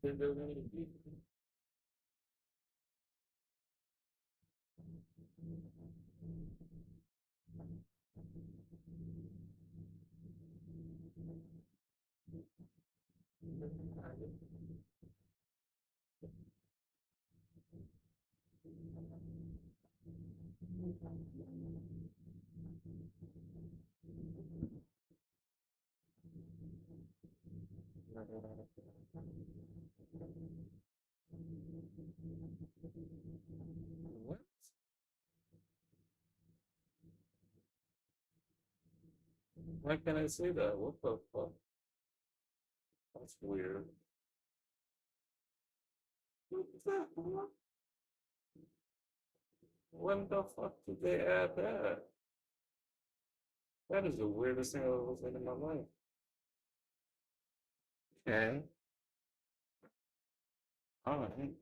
What? Why can't I say that? What the fuck? That's weird. What the fuck? When the fuck did they add that? That is the weirdest thing I've ever seen in my life. Okay. Alright.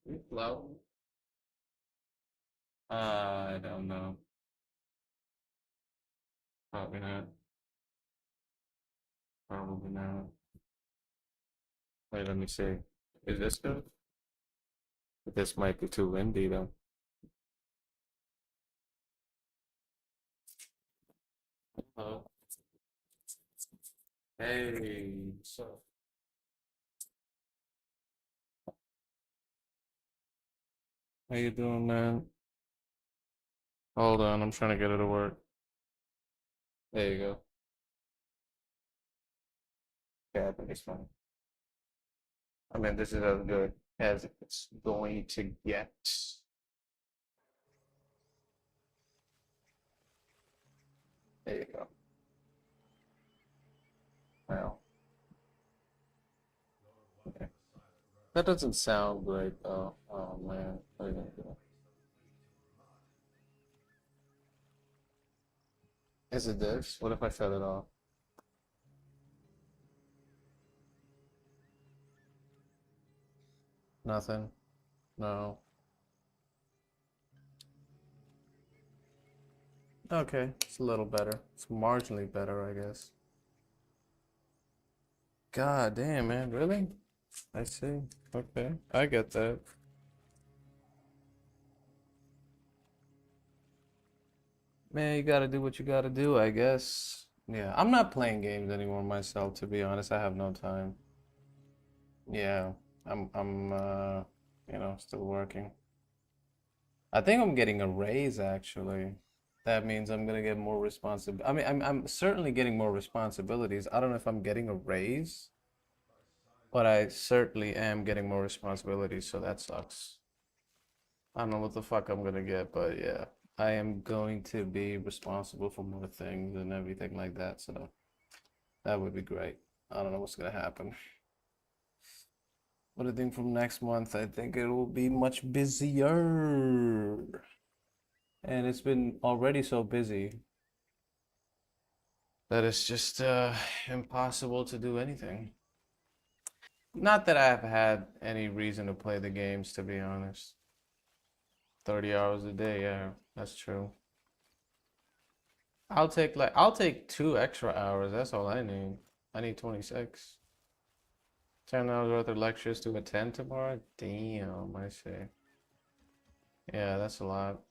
You flow. I don't know. Probably not. Probably not. Wait, let me see. Is this good? This might be too windy though. Hello. Hey, so how you doing, man? Hold on, I'm trying to get it to work. There you go. Yeah, I think it's fine. I mean, this is as good as it's going to get. There you go. Well, okay. That doesn't sound great though. Oh man, what are you gonna do? Is it this? What if I shut it off? Nothing. No. Okay, it's a little better. It's marginally better, I guess. God damn, man, really? I see. Okay, I get that. Man, you gotta do what you gotta do, I guess. Yeah, I'm not playing games anymore myself, to be honest. I have no time. Yeah, I'm still working. I think I'm getting a raise actually. That means I'm gonna get more responsibility. I mean, I'm certainly getting more responsibilities. I don't know if I'm getting a raise, but I certainly am getting more responsibilities, so that sucks. I don't know what the fuck I'm gonna get, but yeah, I am going to be responsible for more things and everything like that, so that would be great. I don't know what's gonna happen. But I think from next month, I think it will be much busier. And it's been already so busy that it's just impossible to do anything. Not that I've had any reason to play the games, to be honest. 30 hours a day, yeah, that's true. I'll take 2 extra hours. That's all I need. I need 26. 10 hours worth of lectures to attend tomorrow? Damn, I see. Yeah, that's a lot.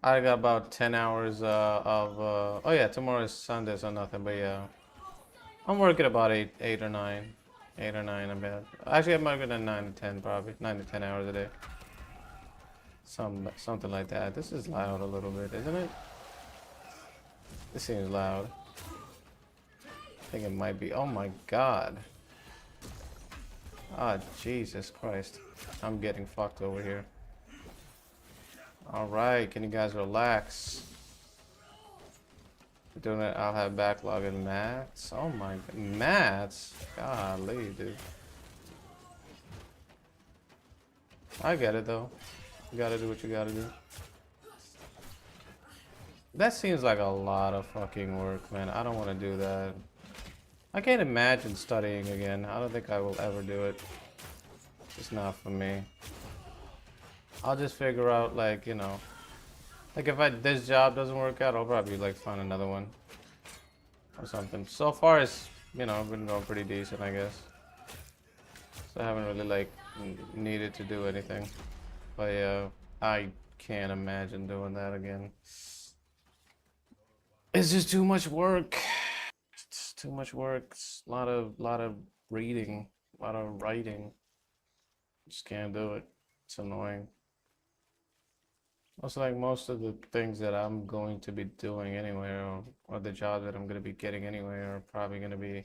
I got about 10 hours oh yeah, tomorrow is Sunday, so nothing, but yeah. I'm working about eight or nine. 8 or 9, I bet. Actually, I'm working at 9 to 10, probably. 9 to 10 hours a day. Something like that. This is loud a little bit, isn't it? This seems loud. I think it might be. Oh my god. Ah, Jesus Christ. I'm getting fucked over here. Alright, can you guys relax? Doing it, I'll have backlog in mats. Oh my, mats? Golly, dude. I get it though. You gotta do what you gotta do. That seems like a lot of fucking work, man. I don't want to do that. I can't imagine studying again. I don't think I will ever do it. It's not for me. I'll just figure out, like, like if this job doesn't work out, I'll probably like find another one or something. So far, you know, I've been going pretty decent, I guess. So I haven't really like needed to do anything. But yeah, I can't imagine doing that again. It's just too much work. It's too much work. It's a lot of reading, a lot of writing. Just can't do it. It's annoying. Also, like most of the things that I'm going to be doing anyway, or the jobs that I'm going to be getting anyway, are probably going to be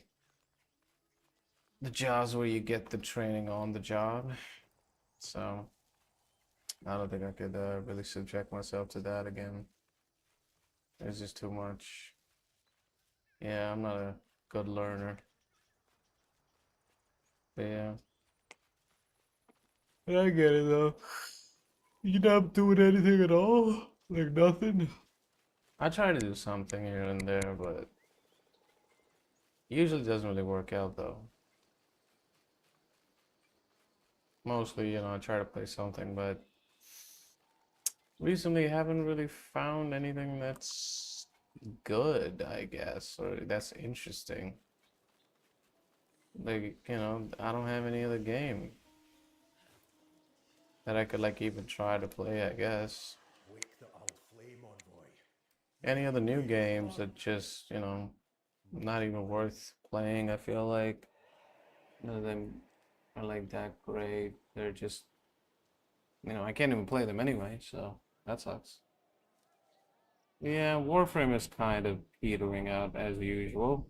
the jobs where you get the training on the job. So I don't think I could really subject myself to that again. It's just too much. Yeah, I'm not a good learner. But yeah. I get it though. You're not doing anything at all? Like nothing? I try to do something here and there, but usually doesn't really work out though. Mostly, you know, I try to play something, but recently haven't really found anything that's good, I guess, or that's interesting. Like, you know, I don't have any other game that I could like even try to play, I guess. Wake the old flame envoy. Any other new games that just, you know, not even worth playing, I feel like. None of them are like that great. They're just, you know, I can't even play them anyway, so that sucks. Yeah, Warframe is kind of petering out as usual.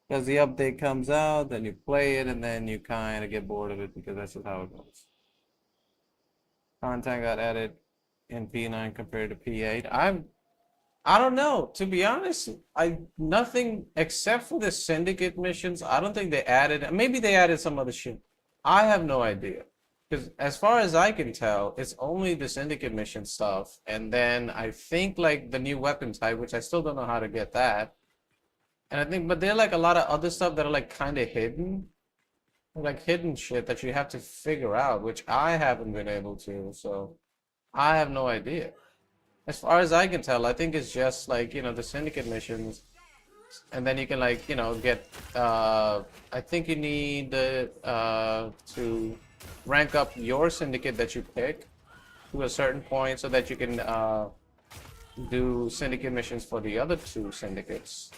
Because the update comes out, then you play it, and then you kind of get bored of it because that's just how it goes. Content got added in P9 compared to P8. I don't know. To be honest, I nothing except for the syndicate missions. I don't think they added. Maybe they added some other shit. I have no idea. Because as far as I can tell, it's only the syndicate mission stuff, and then I think like the new weapon type, which I still don't know how to get that. And I think, but there are like a lot of other stuff that are like kind of hidden, like hidden shit that you have to figure out, which I haven't been able to. So I have no idea. As far as I can tell, I think it's just like, you know, the syndicate missions, and then you can like, you know, get I think you need to rank up your syndicate that you pick to a certain point so that you can do syndicate missions for the other two syndicates.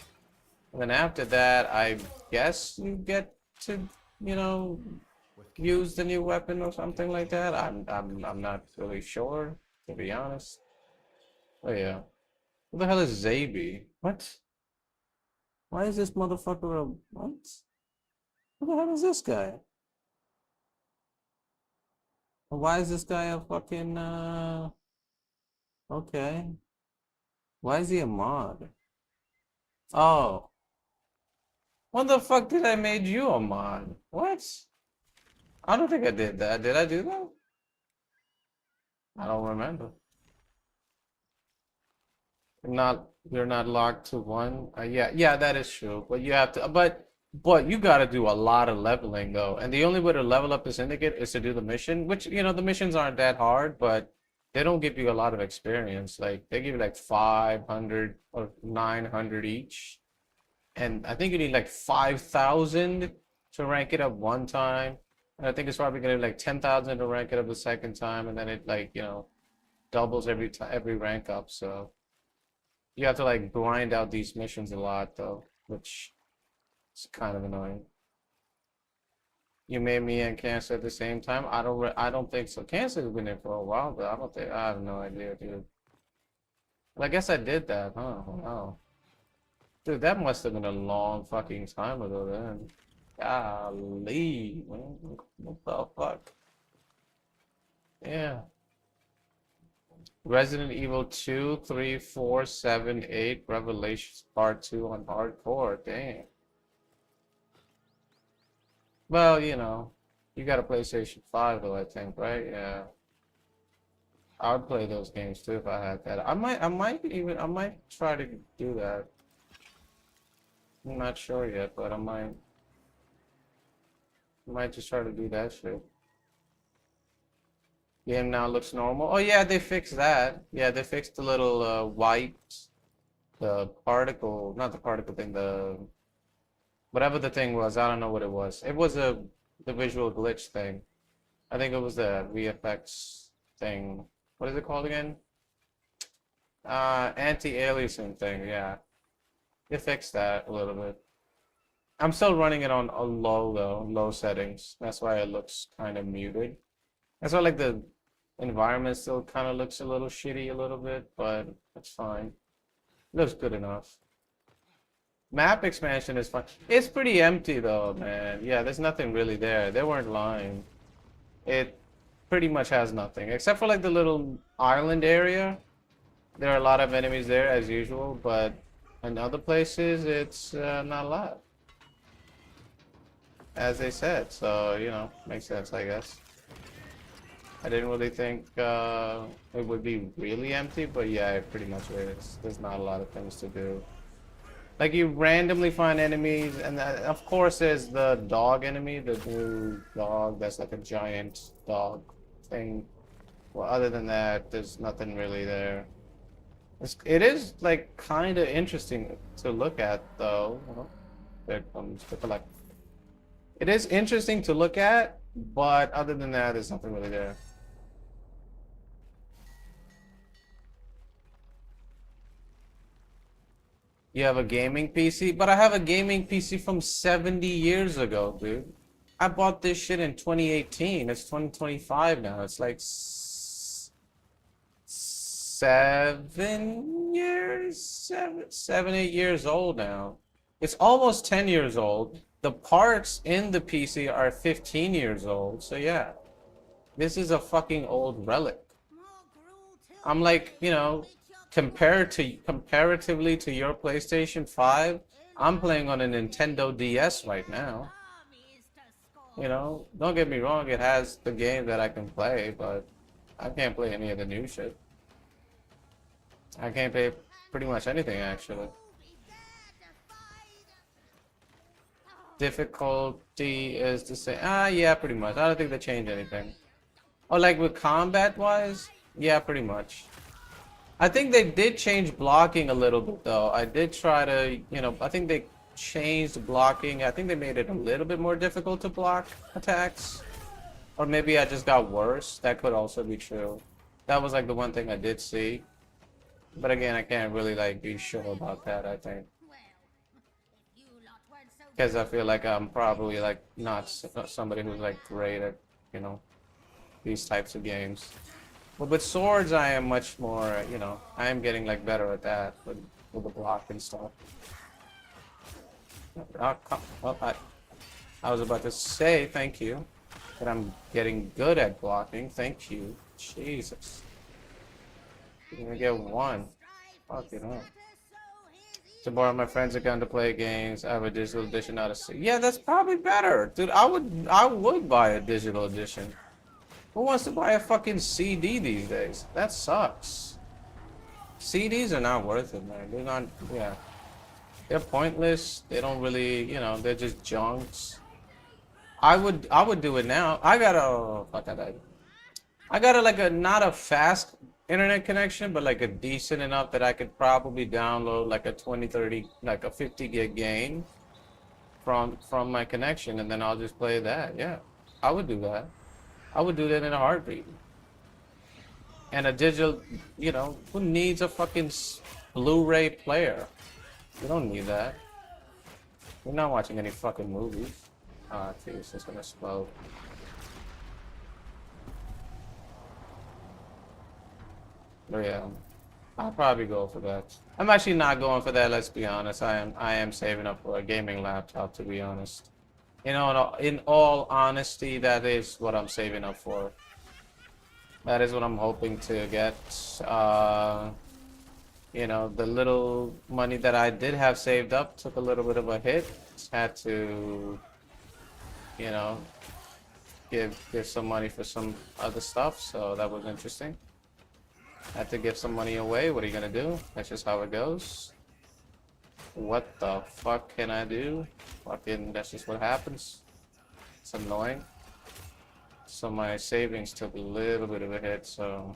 And then after that, I guess you get to, you know, use the new weapon or something like that. I'm not really sure, to be honest. Oh yeah. Who the hell is Zabi? What? Why is this motherfucker a what? Who the hell is this guy? Why is this guy a fucking okay. Why is he a mod? Oh. When the fuck did I made you a mod? What? I don't think I did that. Did I do that? I don't remember. You're not locked to one. Yeah, that is true. But you have to but you got to do a lot of leveling though. And the only way to level up the syndicate is to do the mission, which you know the missions aren't that hard, but they don't give you a lot of experience. Like they give you like 500 or 900 each. And I think you need like 5,000 to rank it up one time. And I think it's probably gonna be like 10,000 to rank it up the second time, and then it like, you know, doubles every time every rank up. So you have to like grind out these missions a lot though, which is kind of annoying. You made me and Cancer at the same time. I don't think so. Cancer's been there for a while, but I don't think I have no idea, dude. Well, I guess I did that, huh? Wow. Dude, that must have been a long fucking time ago then. Golly, man. What the fuck? Yeah. Resident Evil 2, 3, 4, 7, 8, Revelations Part 2 on hardcore. Damn. Well, you know, you got a PlayStation 5 though, I think, right? Yeah. I would play those games too if I had that. I might try to do that. I'm not sure yet, but I might just try to do that shit. Game now looks normal. Oh yeah, they fixed that. Yeah, they fixed the little white, the particle, not the particle thing, Whatever the thing was, I don't know what it was. It was the visual glitch thing. I think it was the VFX thing. What is it called again? Anti-aliasing thing, yeah. They fixed that a little bit. I'm still running it on a low though, low settings. That's why it looks kind of muted. That's why like the environment still kind of looks a little shitty a little bit, but it's fine. Looks good enough. Map expansion is fun. It's pretty empty though, man. Yeah, there's nothing really there. They weren't lying. It pretty much has nothing, except for like the little island area. There are a lot of enemies there as usual, but in other places it's not a lot, as they said. So, you know, makes sense, I guess. I didn't really think it would be really empty, but yeah, it pretty much is. There's not a lot of things to do. Like you randomly find enemies, and of course there's the dog enemy, the blue dog that's like a giant dog thing. Well, other than that, there's nothing really there. It is like kind of interesting to look at, though. Oh, there comes the collect. It is interesting to look at, but other than that, there's nothing really there. You have a gaming PC? But I have a gaming PC from 70 years ago, dude. I bought this shit in 2018. It's 2025 now. It's like 8 years old now. It's almost 10 years old. The parts in the PC are 15 years old. So yeah, this is a fucking old relic. I'm like, you know, comparatively to your PlayStation 5, I'm playing on a Nintendo DS right now. You know, don't get me wrong, it has the game that I can play, but I can't play any of the new shit. I can't play pretty much anything, actually. Difficulty is the same. Yeah, pretty much. I don't think they changed anything. Oh, like with combat-wise? Yeah, pretty much. I think they did change blocking a little bit, though. I did try to, you know, I think they changed blocking. I think they made it a little bit more difficult to block attacks. Or maybe I just got worse. That could also be true. That was like the one thing I did see. But again, I can't really like be sure about that, I think. Because I feel like I'm probably like not somebody who's like great at, you know, these types of games. But with swords, I am much more, you know, I am getting like better at that with the block and stuff. Well, I was about to say thank you, that I'm getting good at blocking. Thank you. Jesus. You're gonna get one. Fuck it up. To borrow my friend's account to play games, I have a digital edition out of C. Yeah, that's probably better. Dude, I would buy a digital edition. Who wants to buy a fucking CD these days? That sucks. CDs are not worth it, man. They're not, yeah. They're pointless. They don't really, you know, they're just junks. I would do it now. I got a, fuck that. I got a, like a, not a fast internet connection, but like a decent enough that I could probably download like a 20, 30, like a 50 gig game from my connection, and then I'll just play that. Yeah, I would do that. I would do that in a heartbeat. And a digital, you know, who needs a fucking Blu-ray player? You don't need that. You're not watching any fucking movies. Ah, jeez, it's gonna explode. But yeah, I'll probably go for that. I'm actually not going for that, let's be honest. I am saving up for a gaming laptop, to be honest. You know, in all honesty, that is what I'm saving up for. That is what I'm hoping to get. You know, the little money that I did have saved up took a little bit of a hit. Had to, you know, give some money for some other stuff, so that was interesting. Had to give some money away. What are you gonna do? That's just how it goes. What the fuck can I do? Fucking, that's just what happens. It's annoying. So my savings took a little bit of a hit, so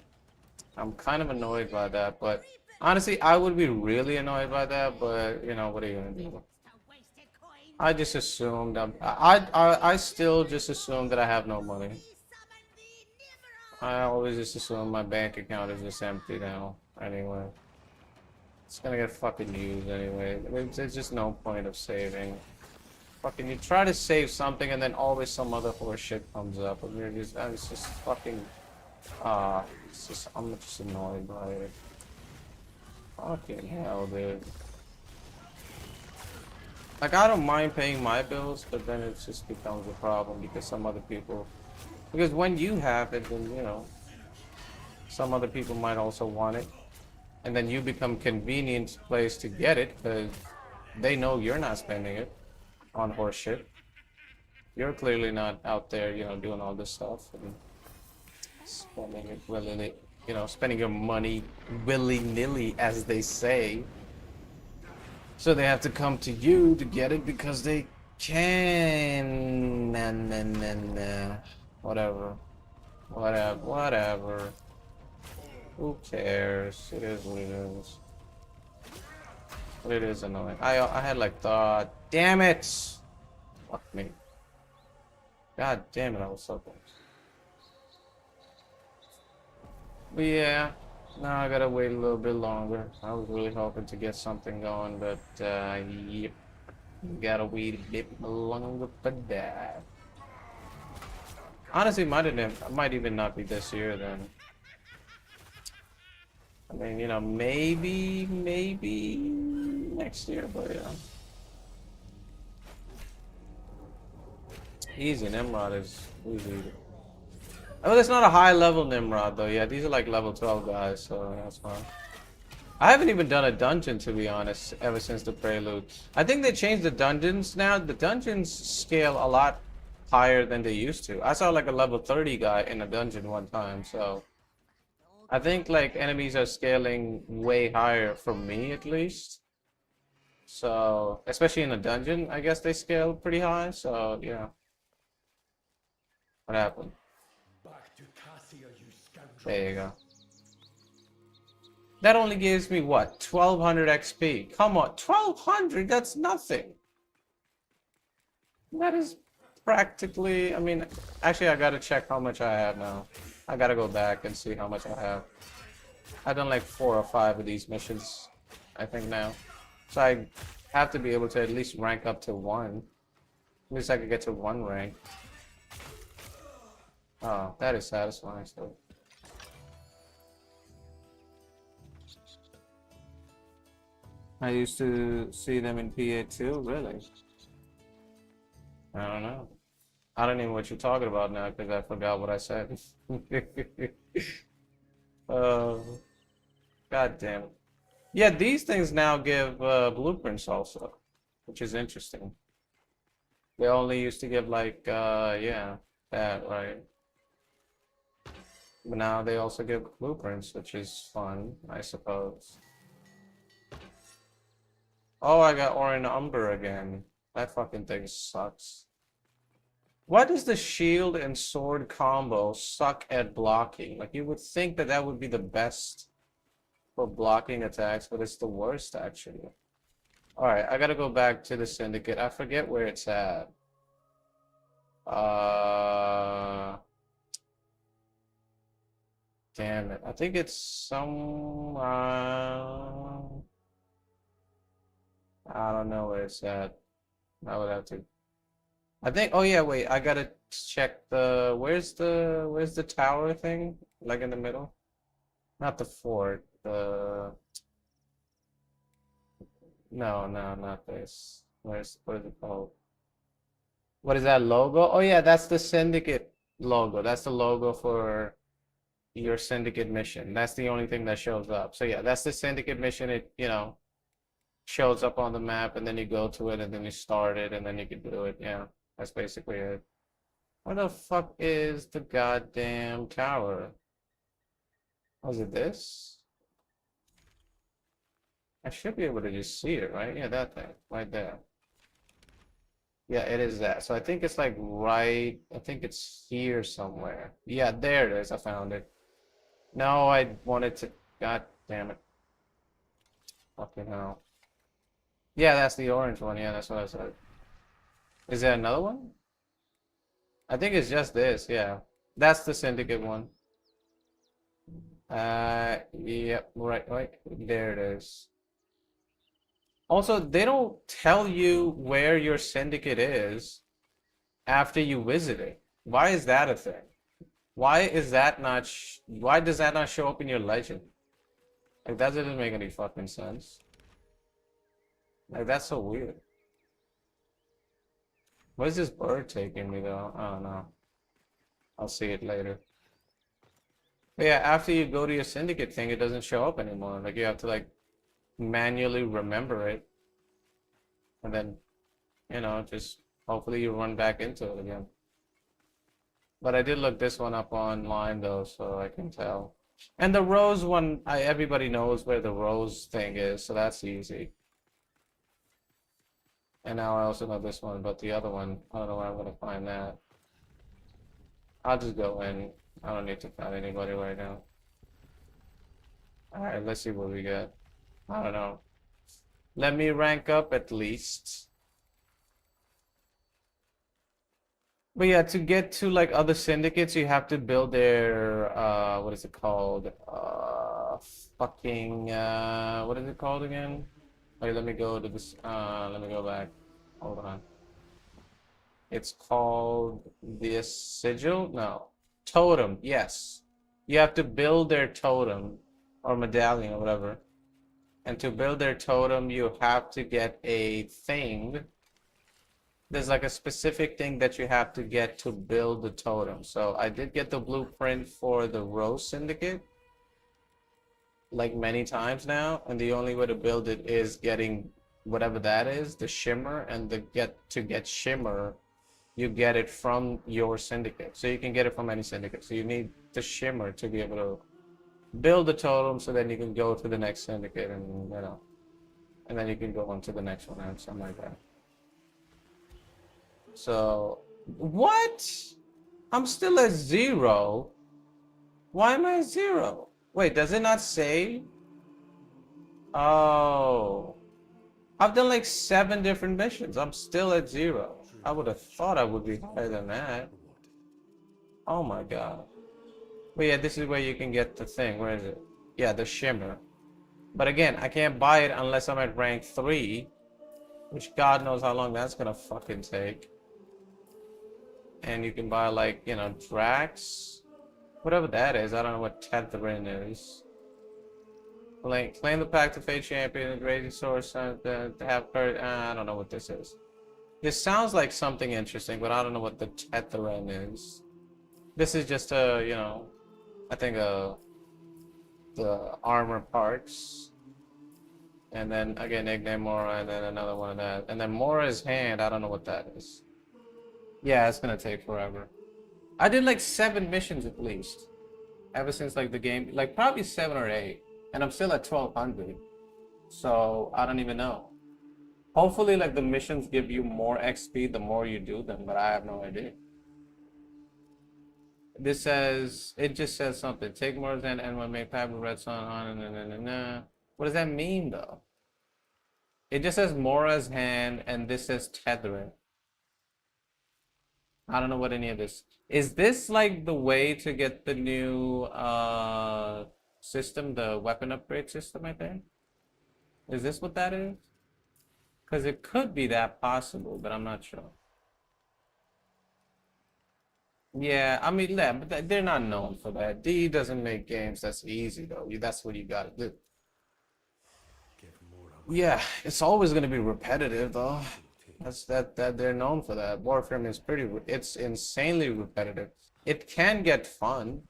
I'm kind of annoyed by that. But honestly, I would be really annoyed by that, but you know, what are you gonna do? I just assumed I still just assume that I have no money. I always just assume my bank account is just empty now. Anyway, it's gonna get fucking used anyway. There's just no point of saving. Fucking, you try to save something and then always some other horse shit comes up, and you're just, it's just fucking, it's just, I'm just annoyed by it. Fucking hell, dude. Like, I don't mind paying my bills, but then it just becomes a problem because some other people, because when you have it, then, you know, some other people might also want it. And then you become convenient place to get it because they know you're not spending it on horse shit. You're clearly not out there, you know, doing all this stuff and spending it willy, you know, spending your money willy-nilly, as they say. So they have to come to you to get it because they can. Nah, nah, nah, nah. Whatever. Whatever. Whatever. Who cares? It is what it is. But it is annoying. I had like thought. Damn it! Fuck me. God damn it! I was so close. But yeah. Now I gotta wait a little bit longer. I was really hoping to get something going, but yep. Gotta wait a bit longer for that. Honestly, might even not be this year then. I mean, you know, maybe next year, but yeah. Easy, Nimrod is easy. Oh, it's not a high level Nimrod though. Yeah, these are like level 12 guys, so that's fine. I haven't even done a dungeon, to be honest, ever since the Prelude. I think they changed the dungeons now. The dungeons scale a lot higher than they used to. I saw like a level 30 guy in a dungeon one time, so I think like enemies are scaling way higher for me at least. So, especially in a dungeon, I guess they scale pretty high, so yeah. What happened? Back to Cassia, you scoundrel. There you go. That only gives me what? 1200 XP. Come on, 1200? That's nothing. That is practically, I mean, actually I gotta check how much I have now. I gotta go back and see how much I have. I've done like 4 or 5 of these missions, I think now. So I have to be able to at least rank up to 1. At least I could get to 1 rank. Oh, that is satisfying stuff. I used to see them in PA too, really? I don't know. I don't even know what you're talking about now because I forgot what I said. uh, God damn it. Yeah, these things now give blueprints also, which is interesting. They only used to give like, yeah, that, right? But now they also give blueprints, which is fun, I suppose. Oh, I got Orin Umber again. That fucking thing sucks. Why does the shield and sword combo suck at blocking? Like, you would think that that would be the best for blocking attacks, but it's the worst, actually. Alright, I gotta go back to the Syndicate. I forget where it's at. Damn it. I think it's some, I don't know where it's at. I would have to. I think. Oh yeah, wait. I gotta check the. Where's the tower thing? Like in the middle? Not the fort. The. No, no, not this. What is it called? What is that logo? Oh yeah, that's the Syndicate logo. That's the logo for your Syndicate mission. That's the only thing that shows up. So yeah, that's the Syndicate mission. It, you know, shows up on the map, and then you go to it, and then you start it, and then you can do it. Yeah, that's basically it. Where the fuck is the goddamn tower? Was it this? I should be able to just see it, right? Yeah, that thing, right there. Yeah, it is that. So I think it's like right, I think it's here somewhere. Yeah, there it is. I found it. No, I wanted to, god damn it. Fucking hell. Yeah, that's the orange one. Yeah, that's what I said. Is there another one? I think it's just this, yeah. That's the syndicate one. Yep, right. There it is. Also, they don't tell you where your syndicate is after you visit it. Why is that a thing? Why is that not why does that not show up in your legend? Like that doesn't make any fucking sense. Like that's so weird. Where's this bird taking me though? I don't know. I'll see it later. But yeah, after you go to your syndicate thing, it doesn't show up anymore. Like you have to like manually remember it, and then just hopefully you run back into it again. But I did look this one up online though, so I can tell. And the rose one, everybody knows where the rose thing is, so that's easy. And now I also know this one, but the other one, I don't know where I'm gonna find that. I'll just go in. I don't need to find anybody right now. Alright, let's see what we get. I don't know. Let me rank up at least. But yeah, to get to like other syndicates, you have to build their what is it called? Fucking what is it called again? Wait, let me go to this let me go back. Hold on. It's called the sigil? No. Totem, yes. You have to build their totem or medallion or whatever. And to build their totem, you have to get a thing. There's like a specific thing that you have to get to build the totem. So I did get the blueprint for the Rose Syndicate like many times now, and the only way to build it is getting whatever that is, the shimmer, and to get shimmer, you get it from your syndicate. So you can get it from any syndicate. So you need the shimmer to be able to build the totem, so then you can go to the next syndicate, and and then you can go on to the next one and something like that. So what? I'm still at 0. Why am I at 0? Wait, does it not say? Oh, I've done like 7 different missions. I'm still at 0. I would have thought I would be higher than that. Oh my god. But yeah, this is where you can get the thing. Where is it? Yeah, the shimmer. But again, I can't buy it unless I'm at rank 3, which God knows how long that's gonna fucking take. And you can buy like, Drax, whatever that is. I don't know what Tethrin is. Like, claim the pack to Fate Champion and Raging Source to have heard. I don't know what this is. This sounds like something interesting, but I don't know what the Tethrin is. This is just I think the armor parts. And then again, nickname Mora, and then another one of that. And then Mora's hand, I don't know what that is. Yeah, it's gonna take forever. I did like 7 missions at least. Ever since like the game, like probably 7 or 8. And I'm still at 1200. So I don't even know. Hopefully like the missions give you more XP the more you do them, but I have no idea. It just says something. Take more than and one make pack with red sun on and What does that mean though? It just says Mora's hand and this says tethering. I don't know what any of this. Is this like the way to get the new system, the weapon upgrade system, I think? Is this what that is? Because it could be that possible, but I'm not sure. Yeah, I mean, yeah, but they're not known for that. D doesn't make games that's easy though. That's what you gotta do. Yeah, it's always gonna be repetitive though. That's that they're known for that. Warframe is it's insanely repetitive. It can get fun,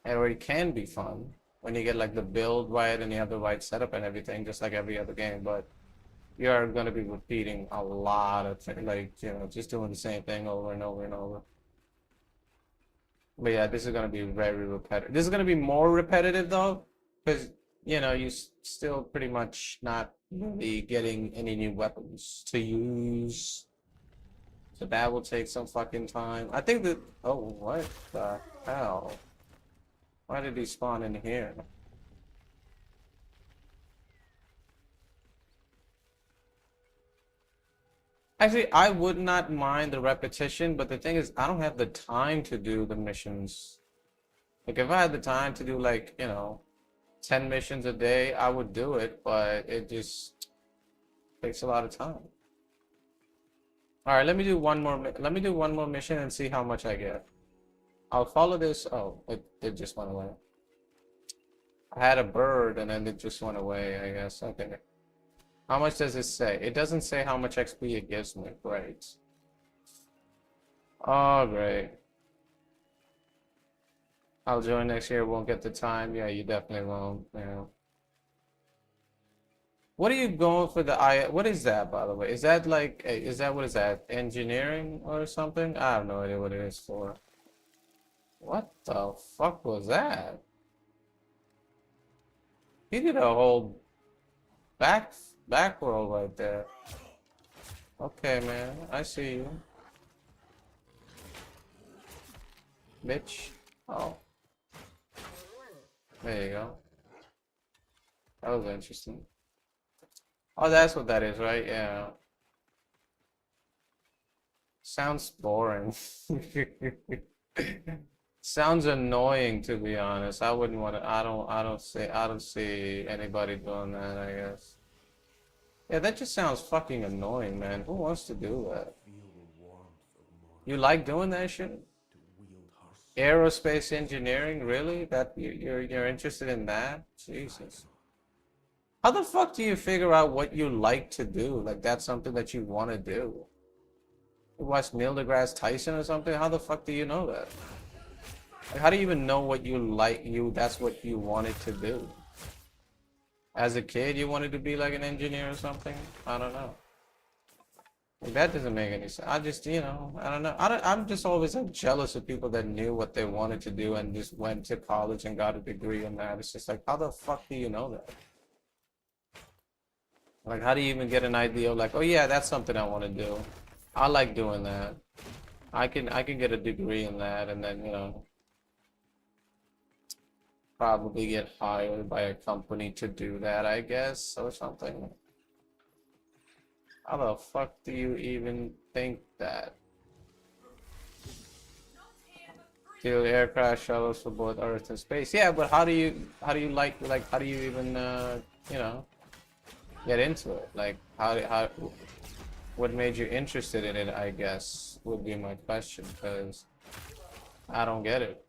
or it can be fun when you get like the build right and you have the right setup and everything, just like every other game. But you're gonna be repeating a lot of things, like just doing the same thing over and over and over. But yeah, this is gonna be very repetitive. This is gonna be more repetitive though, because you still pretty much not really getting any new weapons to use. So that will take some fucking time. I think that. Oh, what the hell? Why did he spawn in here? Actually, I would not mind the repetition, but the thing is, I don't have the time to do the missions. Like, if I had the time to do, like, 10 missions a day, I would do it, but it just takes a lot of time. All right, let me do one more. Let me do one more mission and see how much I get. I'll follow this. Oh, it just went away. I had a bird and then it just went away, I guess. Okay. How much does it say? It doesn't say how much XP it gives me. Great. Oh, great. I'll join next year. Won't get the time. Yeah, you definitely won't. Yeah. What are you going for the I? What is that, by the way? Is that like, is that what is that? Engineering or something? I have no idea what it is for. What the fuck was that? He did a whole back roll right there. Okay, man. I see you. Bitch. Oh. There you go. That was interesting. Oh, that's what that is, right? Yeah. Sounds boring. Sounds annoying, to be honest. I wouldn't want to. I don't see anybody doing that, I guess. Yeah, that just sounds fucking annoying, man. Who wants to do that? You like doing that shit? Aerospace engineering, really? That you're interested in that? Jesus. How the fuck do you figure out what you like to do? Like that's something that you want to do. You watch Neil deGrasse Tyson or something? How the fuck do you know that? Like, how do you even know what you like? That's what you wanted to do. As a kid, you wanted to be like an engineer or something? I don't know. Like, that doesn't make any sense. I just, I don't know. I'm just always like, jealous of people that knew what they wanted to do and just went to college and got a degree in that. It's just like, how the fuck do you know that? Like, how do you even get an idea of like, oh yeah, that's something I want to do. I like doing that. I can get a degree in that and then, probably get hired by a company to do that, I guess, or something. How the fuck do you even think that? Build aircraft shuttles for both Earth and space. Yeah, but how do you how do you even you know get into it? Like how what made you interested in it, I guess, would be my question, because I don't get it.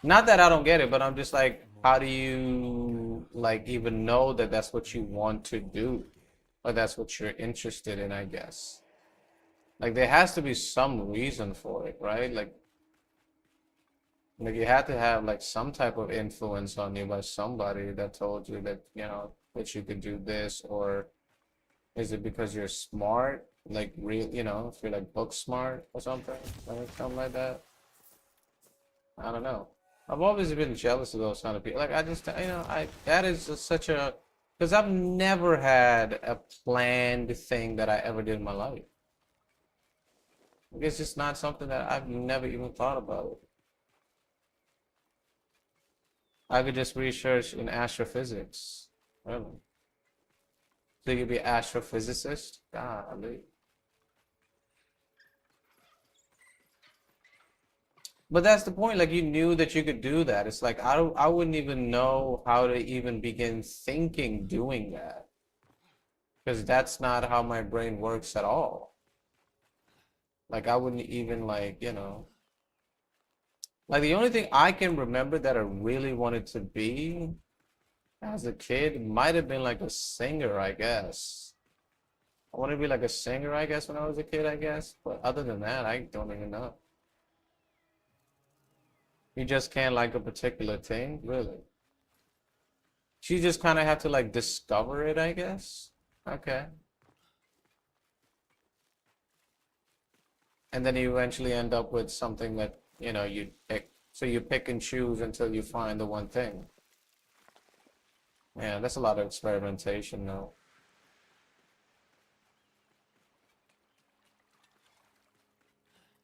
Not that I don't get it, but I'm just like, how do you like even know that that's what you want to do, or that's what you're interested in, I guess. Like there has to be some reason for it, right? Like you had to have like some type of influence on you by somebody that told you that, that you could do this, or is it because you're smart? Like real, if you're like book smart or something, something like that. I don't know. I've always been jealous of those kind of people. Like I just, that is just such a, because I've never had a planned thing that I ever did in my life. It's just not something that I've never even thought about. I could just research in astrophysics. Really. So you could be an astrophysicist? Golly. But that's the point. Like you knew that you could do that. It's like I wouldn't even know how to even begin thinking doing that. Because that's not how my brain works at all. Like I wouldn't even like the only thing I can remember that I really wanted to be as a kid might have been like a singer, I guess. I wanted to be like a singer, I guess, when I was a kid, I guess. But other than that, I don't even know. You just can't like a particular thing, really. You just kind of have to like discover it, I guess. Okay. And then you eventually end up with something that, you pick. So you pick and choose until you find the one thing. Yeah, that's a lot of experimentation, though.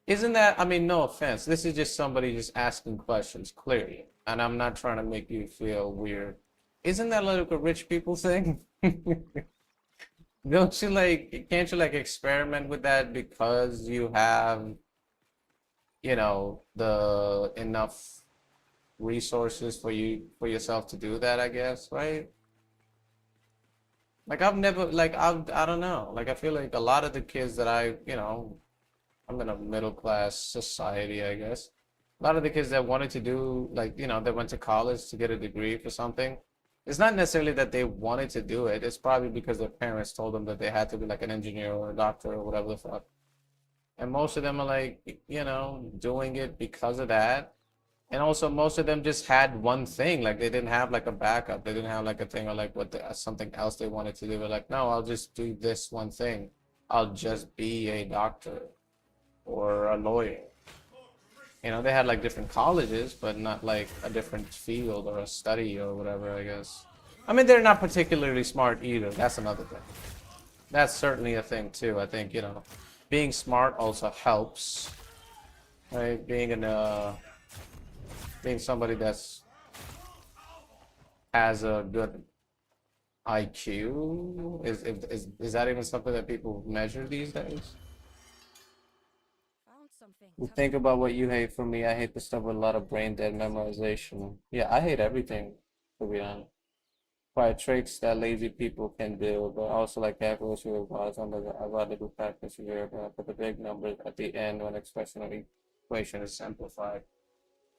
Isn't that, I mean, no offense. This is just somebody just asking questions, clearly. And I'm not trying to make you feel weird. Isn't that like a rich people thing? Don't you like, can't you like experiment with that because you have, the enough resources for yourself to do that, I guess, right? Like I've never like I don't know. Like I feel like a lot of the kids that I'm in a middle class society, I guess. A lot of the kids that wanted to do like, they went to college to get a degree for something. It's not necessarily that they wanted to do it. It's probably because their parents told them that they had to be like an engineer or a doctor or whatever the fuck. And most of them are like, doing it because of that. And also most of them just had one thing. Like they didn't have like a backup. They didn't have like a thing or like something else they wanted to do. They were like, no, I'll just do this one thing. I'll just be a doctor or a lawyer. They had like different colleges, but not like a different field or a study or whatever, I guess. I mean, they're not particularly smart either. That's another thing. That's certainly a thing too. I think, being smart also helps, right? Being somebody that's has a good IQ is that even something that people measure these days? Found something You tucked think away. about what you hate from me. I hate the stuff with a lot of brain dead memorization. Yeah, I hate everything, to be honest. Quiet traits that lazy people can do, but also like calculus who was on the I'd rather do practice here, but put the big numbers at the end when expression of equation is simplified.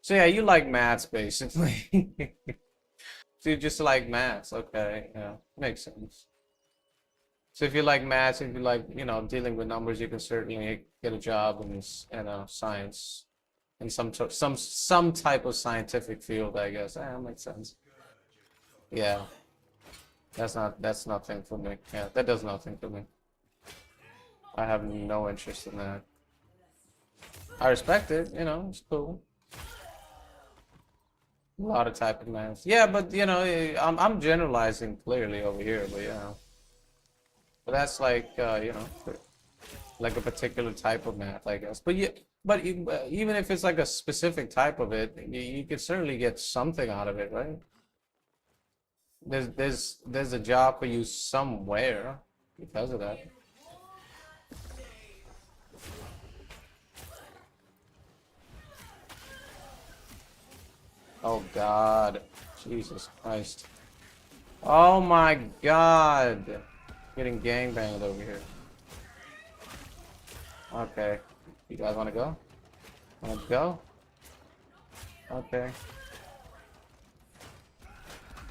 So yeah, you like maths basically. So you just like maths, okay, yeah, makes sense. So if you like maths, if you like, dealing with numbers, you can certainly get a job in science, in some type of scientific field, I guess. That makes sense. Yeah, that's nothing for me. Yeah, that does nothing for me. I have no interest in that. I respect it, it's cool. A lot of type of maths. Yeah, but I'm generalizing clearly over here, but but that's like like a particular type of math, I guess. But even if it's like a specific type of it, you could certainly get something out of it, right? There's a job for you somewhere because of that. Oh God, Jesus Christ. Oh my God, getting gangbanged over here. Okay, you guys want to go? Want to go? Okay.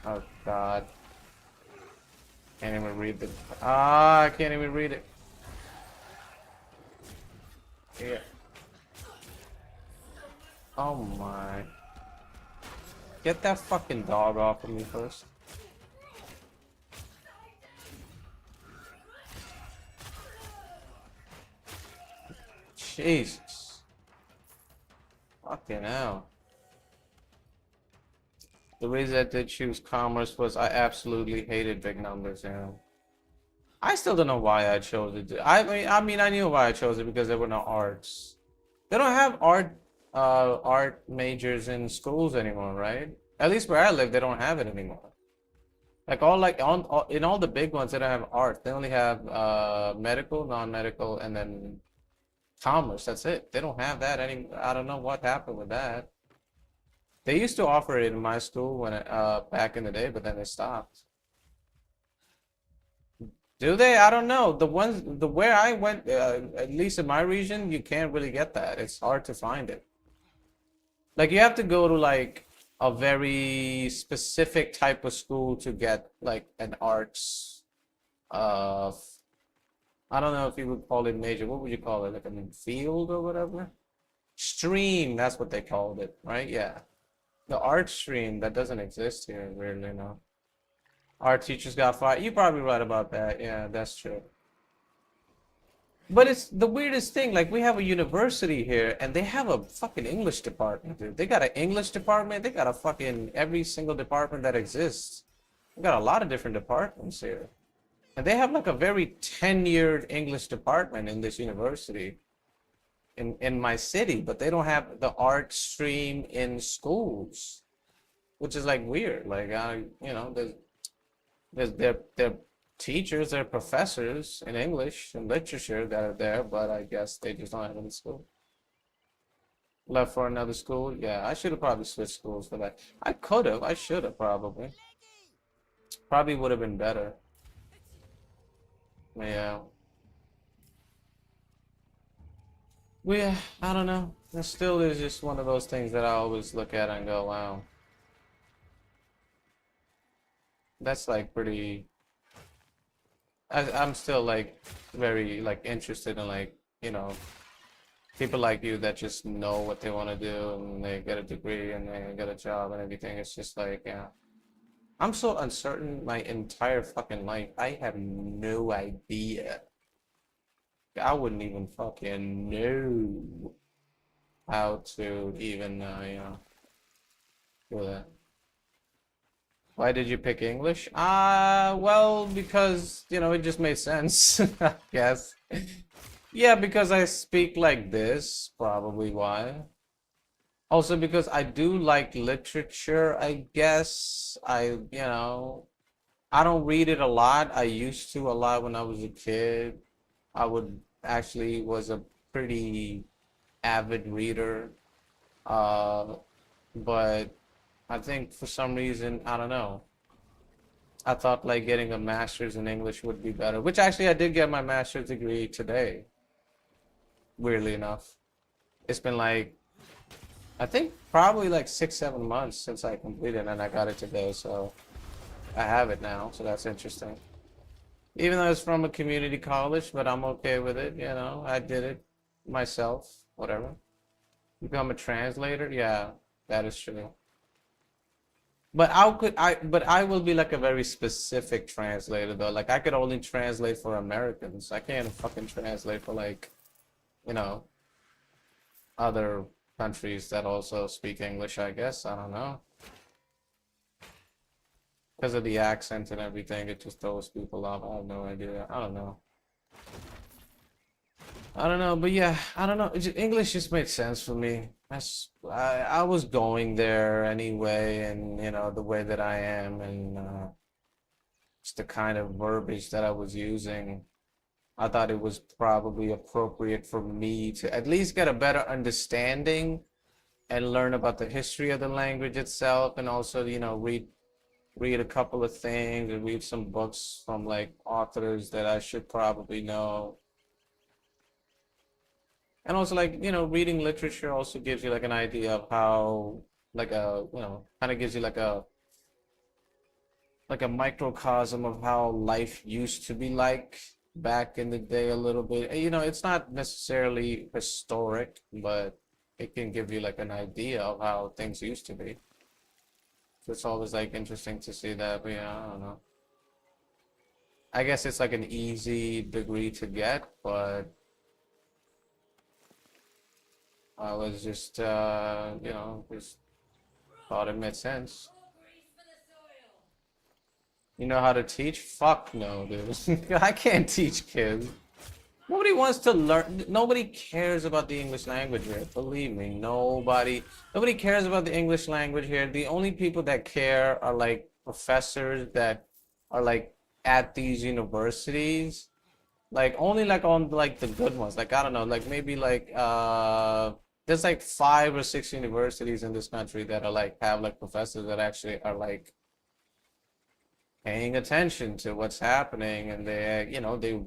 Oh God, can't even read the. Ah, I can't even read it. Yeah. Oh my. Get that fucking dog off of me first. Jesus. Fucking hell. The reason I did choose commerce was I absolutely hated big numbers, I still don't know why I chose it. I mean, I knew why I chose it because there were no arts. They don't have art majors in schools anymore, right? At least where I live, they don't have it anymore. In all the big ones, they don't have art. They only have medical, non-medical, and then commerce. That's it. They don't have that any. I don't know what happened with that. They used to offer it in my school back in the day, but then they stopped. Do they? I don't know. The where I went, at least in my region, you can't really get that. It's hard to find it. Like you have to go to like a very specific type of school to get like an arts. Uh, I don't know if you would call it major. What would you call it? Like a field or whatever? Stream. That's what they called it, right? Yeah. The art stream that doesn't exist here, weirdly enough. Our teachers got fired. You're probably right about that. Yeah, that's true. But it's the weirdest thing. Like we have a university here, and they have a fucking English department, dude. They got an English department. They got a fucking every single department that exists. They got a lot of different departments here, and they have like a very tenured English department in this university in my city. But they don't have the art stream in schools, which is like weird. Like there's they're teachers, there are professors in English and literature that are there, but I guess they just don't have any school. Left for another school? Yeah, I should have probably switched schools for that. I could have. I should have probably. Probably would have been better. Yeah. Well, yeah, I don't know. It still is just one of those things that I always look at and go, wow, that's like pretty. I'm still like very like interested in like, you know, people like you that just know what they want to do and they get a degree and they get a job and everything. It's just like, yeah. I'm so uncertain my entire fucking life. I have no idea. I wouldn't even fucking know how to even, do that. Why did you pick English? Well, because, it just made sense, I guess. Yeah, because I speak like this, probably why. Also because I do like literature, I guess. I don't read it a lot. I used to a lot when I was a kid. I would actually was a pretty avid reader. Uh, but I think for some reason, I don't know. I thought like getting a master's in English would be better, which actually I did get my master's degree today, weirdly enough. It's been like, I think probably like 6, 7 months since I completed and I got it today, so I have it now, so that's interesting. Even though it's from a community college, but I'm okay with it, I did it myself, whatever. Become a translator? Yeah, that is true. But I will be like a very specific translator though. Like I could only translate for Americans. I can't fucking translate for like, you know, other countries that also speak English, I guess. I don't know. Because of the accent and everything, it just throws people off. I have no idea. I don't know. I don't know, but yeah, I don't know. English just makes sense for me. I was going there anyway, and the way that I am, and just the kind of verbiage that I was using. I thought it was probably appropriate for me to at least get a better understanding and learn about the history of the language itself, and also read a couple of things and read some books from like authors that I should probably know. And also like, reading literature also gives you like an idea of how like a, kind of gives you like a microcosm of how life used to be like back in the day a little bit. It's not necessarily historic, but it can give you like an idea of how things used to be. So it's always like interesting to see that, but yeah, I don't know. I guess it's like an easy degree to get, but I was just, just thought it made sense. You know how to teach? Fuck no, dude. I can't teach kids. Nobody wants to learn. Nobody cares about the English language here. Believe me, nobody cares about the English language here. The only people that care are like professors that are like at these universities. Like only like on like the good ones. Like I don't know, like maybe like there's like 5 or 6 universities in this country that are like have like professors that actually are like paying attention to what's happening and they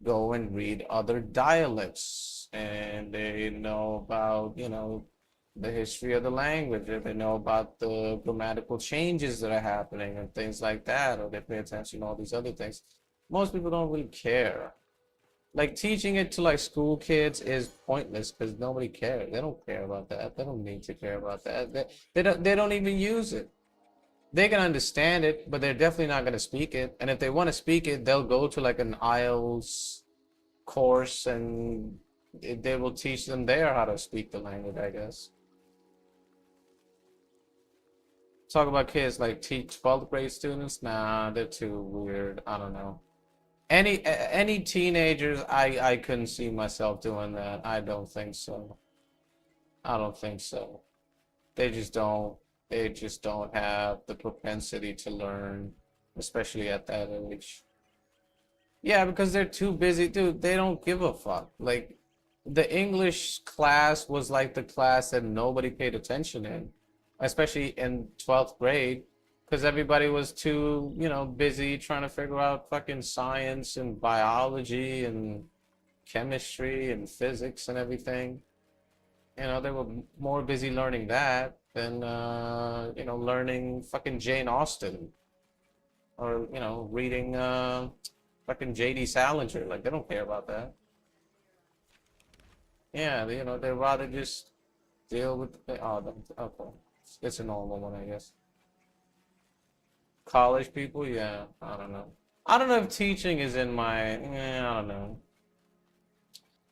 go and read other dialects and they know about the history of the language, or they know about the grammatical changes that are happening and things like that, or they pay attention to all these other things. Most people don't really care. Like teaching it to like school kids is pointless because nobody cares. They don't care about that. They don't need to care about that. They don't even use it. They can understand it, but they're definitely not going to speak it. And if they want to speak it, they'll go to like an IELTS course and they will teach them there how to speak the language, I guess. Talk about kids like teach 12th grade students. Nah, they're too weird. I don't know. Any teenagers, I couldn't see myself doing that. I don't think so. I don't think so. They just don't. They just don't have the propensity to learn, especially at that age. Yeah, because they're too busy, dude. They don't give a fuck. Like the English class was like the class that nobody paid attention in, especially in 12th grade, because everybody was too, busy trying to figure out fucking science and biology and chemistry and physics and everything. They were more busy learning that than learning fucking Jane Austen or, reading fucking J.D. Salinger. Like they don't care about that. Yeah, they'd rather just deal with okay. It's a normal one, I guess. College people, yeah, I don't know. I don't know if teaching is in my, I don't know.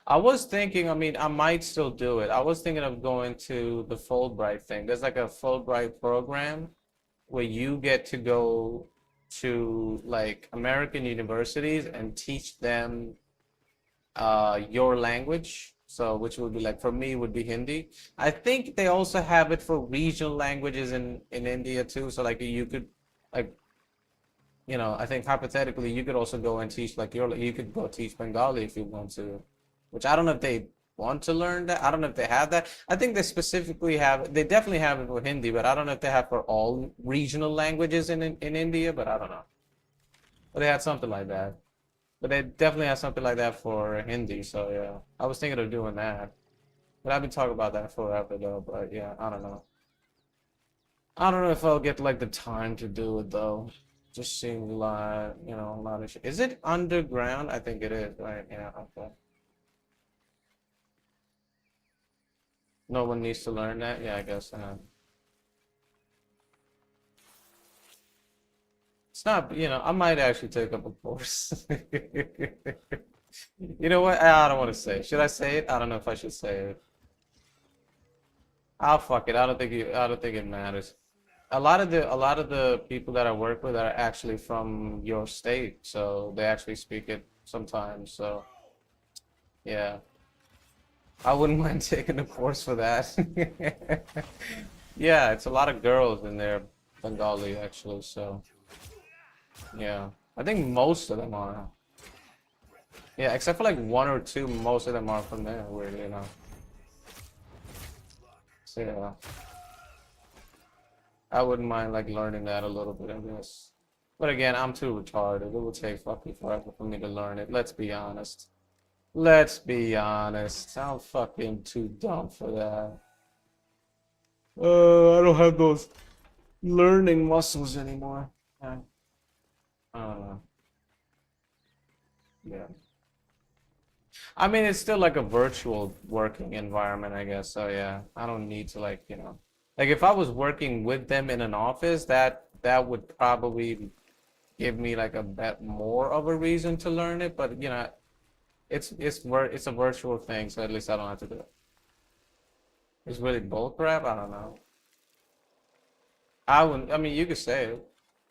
I was thinking, I mean, I might still do it. I was thinking of going to the Fulbright thing. There's like a Fulbright program where you get to go to like American universities and teach them your language. So which would be like for me would be Hindi. I think they also have it for regional languages in India too. So like you could like I think hypothetically you could also go and teach like you could go teach Bengali if you want to, which I don't know if they want to learn that. I don't know if they have that. I think they definitely have it for Hindi, but I don't know if they have for all regional languages in India, but I don't know. But they had something like that. But they definitely have something like that for Hindi, so yeah. I was thinking of doing that. But I've been talking about that forever though, but yeah, I don't know. I don't know if I'll get like the time to do it though. Just seems like, a lot of shit. Is it underground? I think it is, right? Yeah, okay. No one needs to learn that? Yeah, I guess. It's not, I might actually take up a course. You know what? I don't want to say. Should I say it? I don't know if I should say it. I'll fuck it. I don't think it matters. A lot of the people that I work with are actually from your state, so they actually speak it sometimes. So yeah, I wouldn't mind taking a course for that. Yeah, it's a lot of girls in there, Bengali actually. So yeah, I think most of them are. Yeah, except for like one or two, most of them are from there. Weirdly enough. So yeah, I wouldn't mind like learning that a little bit, I guess. But again, I'm too retarded. It would take fucking forever for me to learn it. Let's be honest. Let's be honest. I'm fucking too dumb for that. I don't have those learning muscles anymore. Yeah. I don't know. Yeah. I mean, it's still like a virtual working environment, I guess. So yeah, I don't need to like, like if I was working with them in an office, that would probably give me like a bit more of a reason to learn it. But it's a virtual thing, so at least I don't have to do it. It's really bull crap. I don't know. I wouldn't. I mean, you could say it.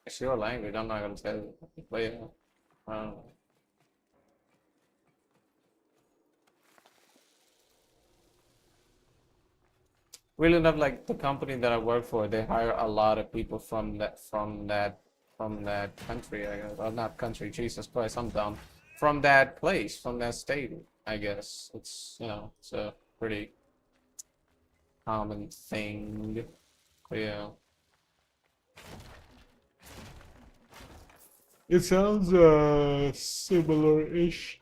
It's your language. I'm not gonna tell you. But yeah, I don't know. Really enough, like the company that I work for, they hire a lot of people from that country. I guess. Well, not country. Jesus Christ, I'm dumb. From that place, from that state. I guess it's a pretty common thing. Yeah. It sounds similar-ish.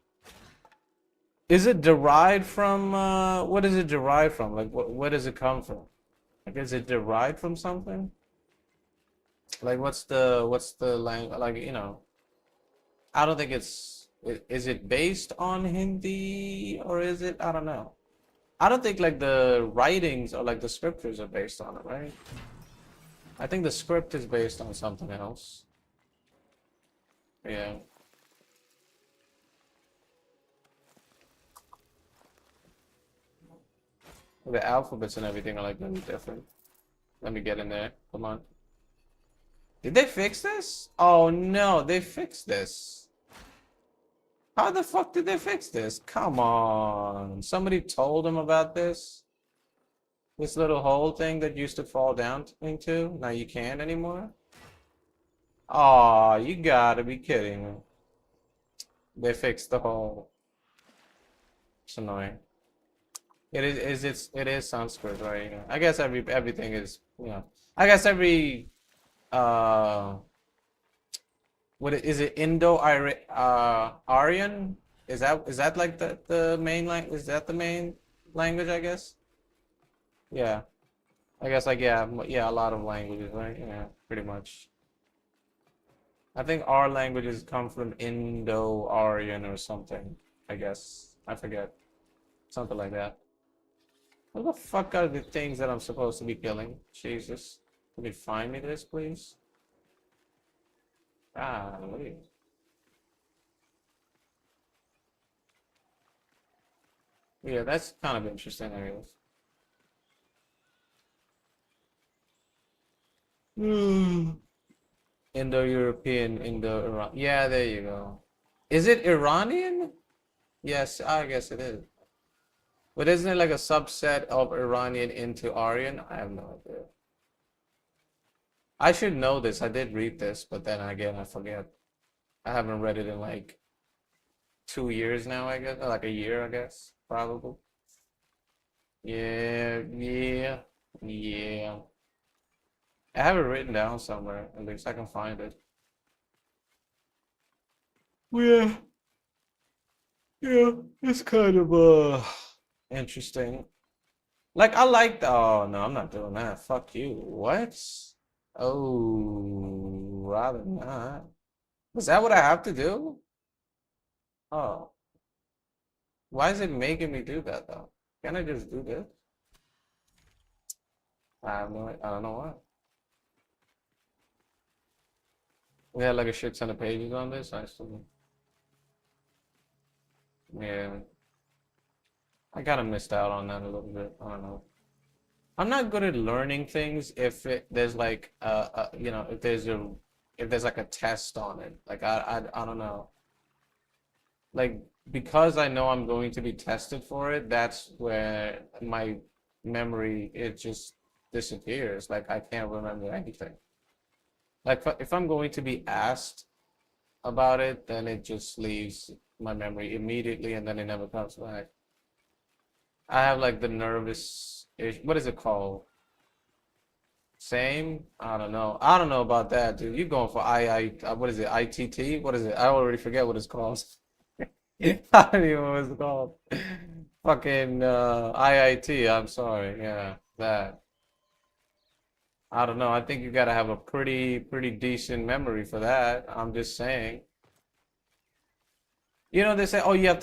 Is it derived from what is it derived from? Like where does it come from? Like is it derived from something? Like what's the language like, I don't think is it based on Hindi or is it I don't know. I don't think like the writings or like the scriptures are based on it, right? I think the script is based on something else. Yeah. The alphabets and everything are like really different. Let me get in there. Come on. Did they fix this? Oh no, they fixed this. How the fuck did they fix this? Come on. Somebody told them about this? This little hole thing that used to fall down into? Now you can't anymore? Oh, you gotta be kidding me. They fixed the whole. It's annoying. It is Sanskrit, right? You know. I guess everything is, you know. I guess every uh is it Aryan? Is that like the main language? Is that the main language, I guess? Yeah. I guess like yeah, yeah, a lot of languages, right? Yeah, pretty much. I think our languages come from Indo-Aryan or something, I guess. I forget. Something like that. What the fuck are the things that I'm supposed to be killing? Jesus. Can you find me this, please? Ah, wait. Yeah, that's kind of interesting, I guess. Hmm. Indo-European, Indo-Iran. Yeah, there you go. Is it Iranian? Yes, I guess it is. But isn't it like a subset of Iranian into Aryan? I have no idea. I should know this. I did read this, but then again, I forget. I haven't read it in like 2 years now, I guess. Or like a year, I guess, probably. Yeah, yeah, yeah. I have it written down somewhere. At least I can find it. Yeah, yeah, it's kind of interesting. Like I liked. Oh no, I'm not doing that. Fuck you. What? Oh, rather not. Was that what I have to do? Oh, why is it making me do that though? Can I just do this? I have no. I don't know why. We had like a shit ton of pages on this. I still. Yeah, I kind of missed out on that a little bit. I don't know. I'm not good at learning things if there's like you know if there's like a test on it. Like I don't know. Like because I know I'm going to be tested for it, that's where my memory it just disappears. Like I can't remember anything. Like if I'm going to be asked about it, then it just leaves my memory immediately and then it never comes back. I have like the nervous what is it called? Same? I don't know. I don't know about that, dude. You going for what is it? ITT? What is it? I already forget what it's called. I don't even know what it's called. Fucking IIT. I'm sorry. Yeah, that. I don't know. I think you gotta have a pretty decent memory for that. I'm just saying. You know, they say, oh, you have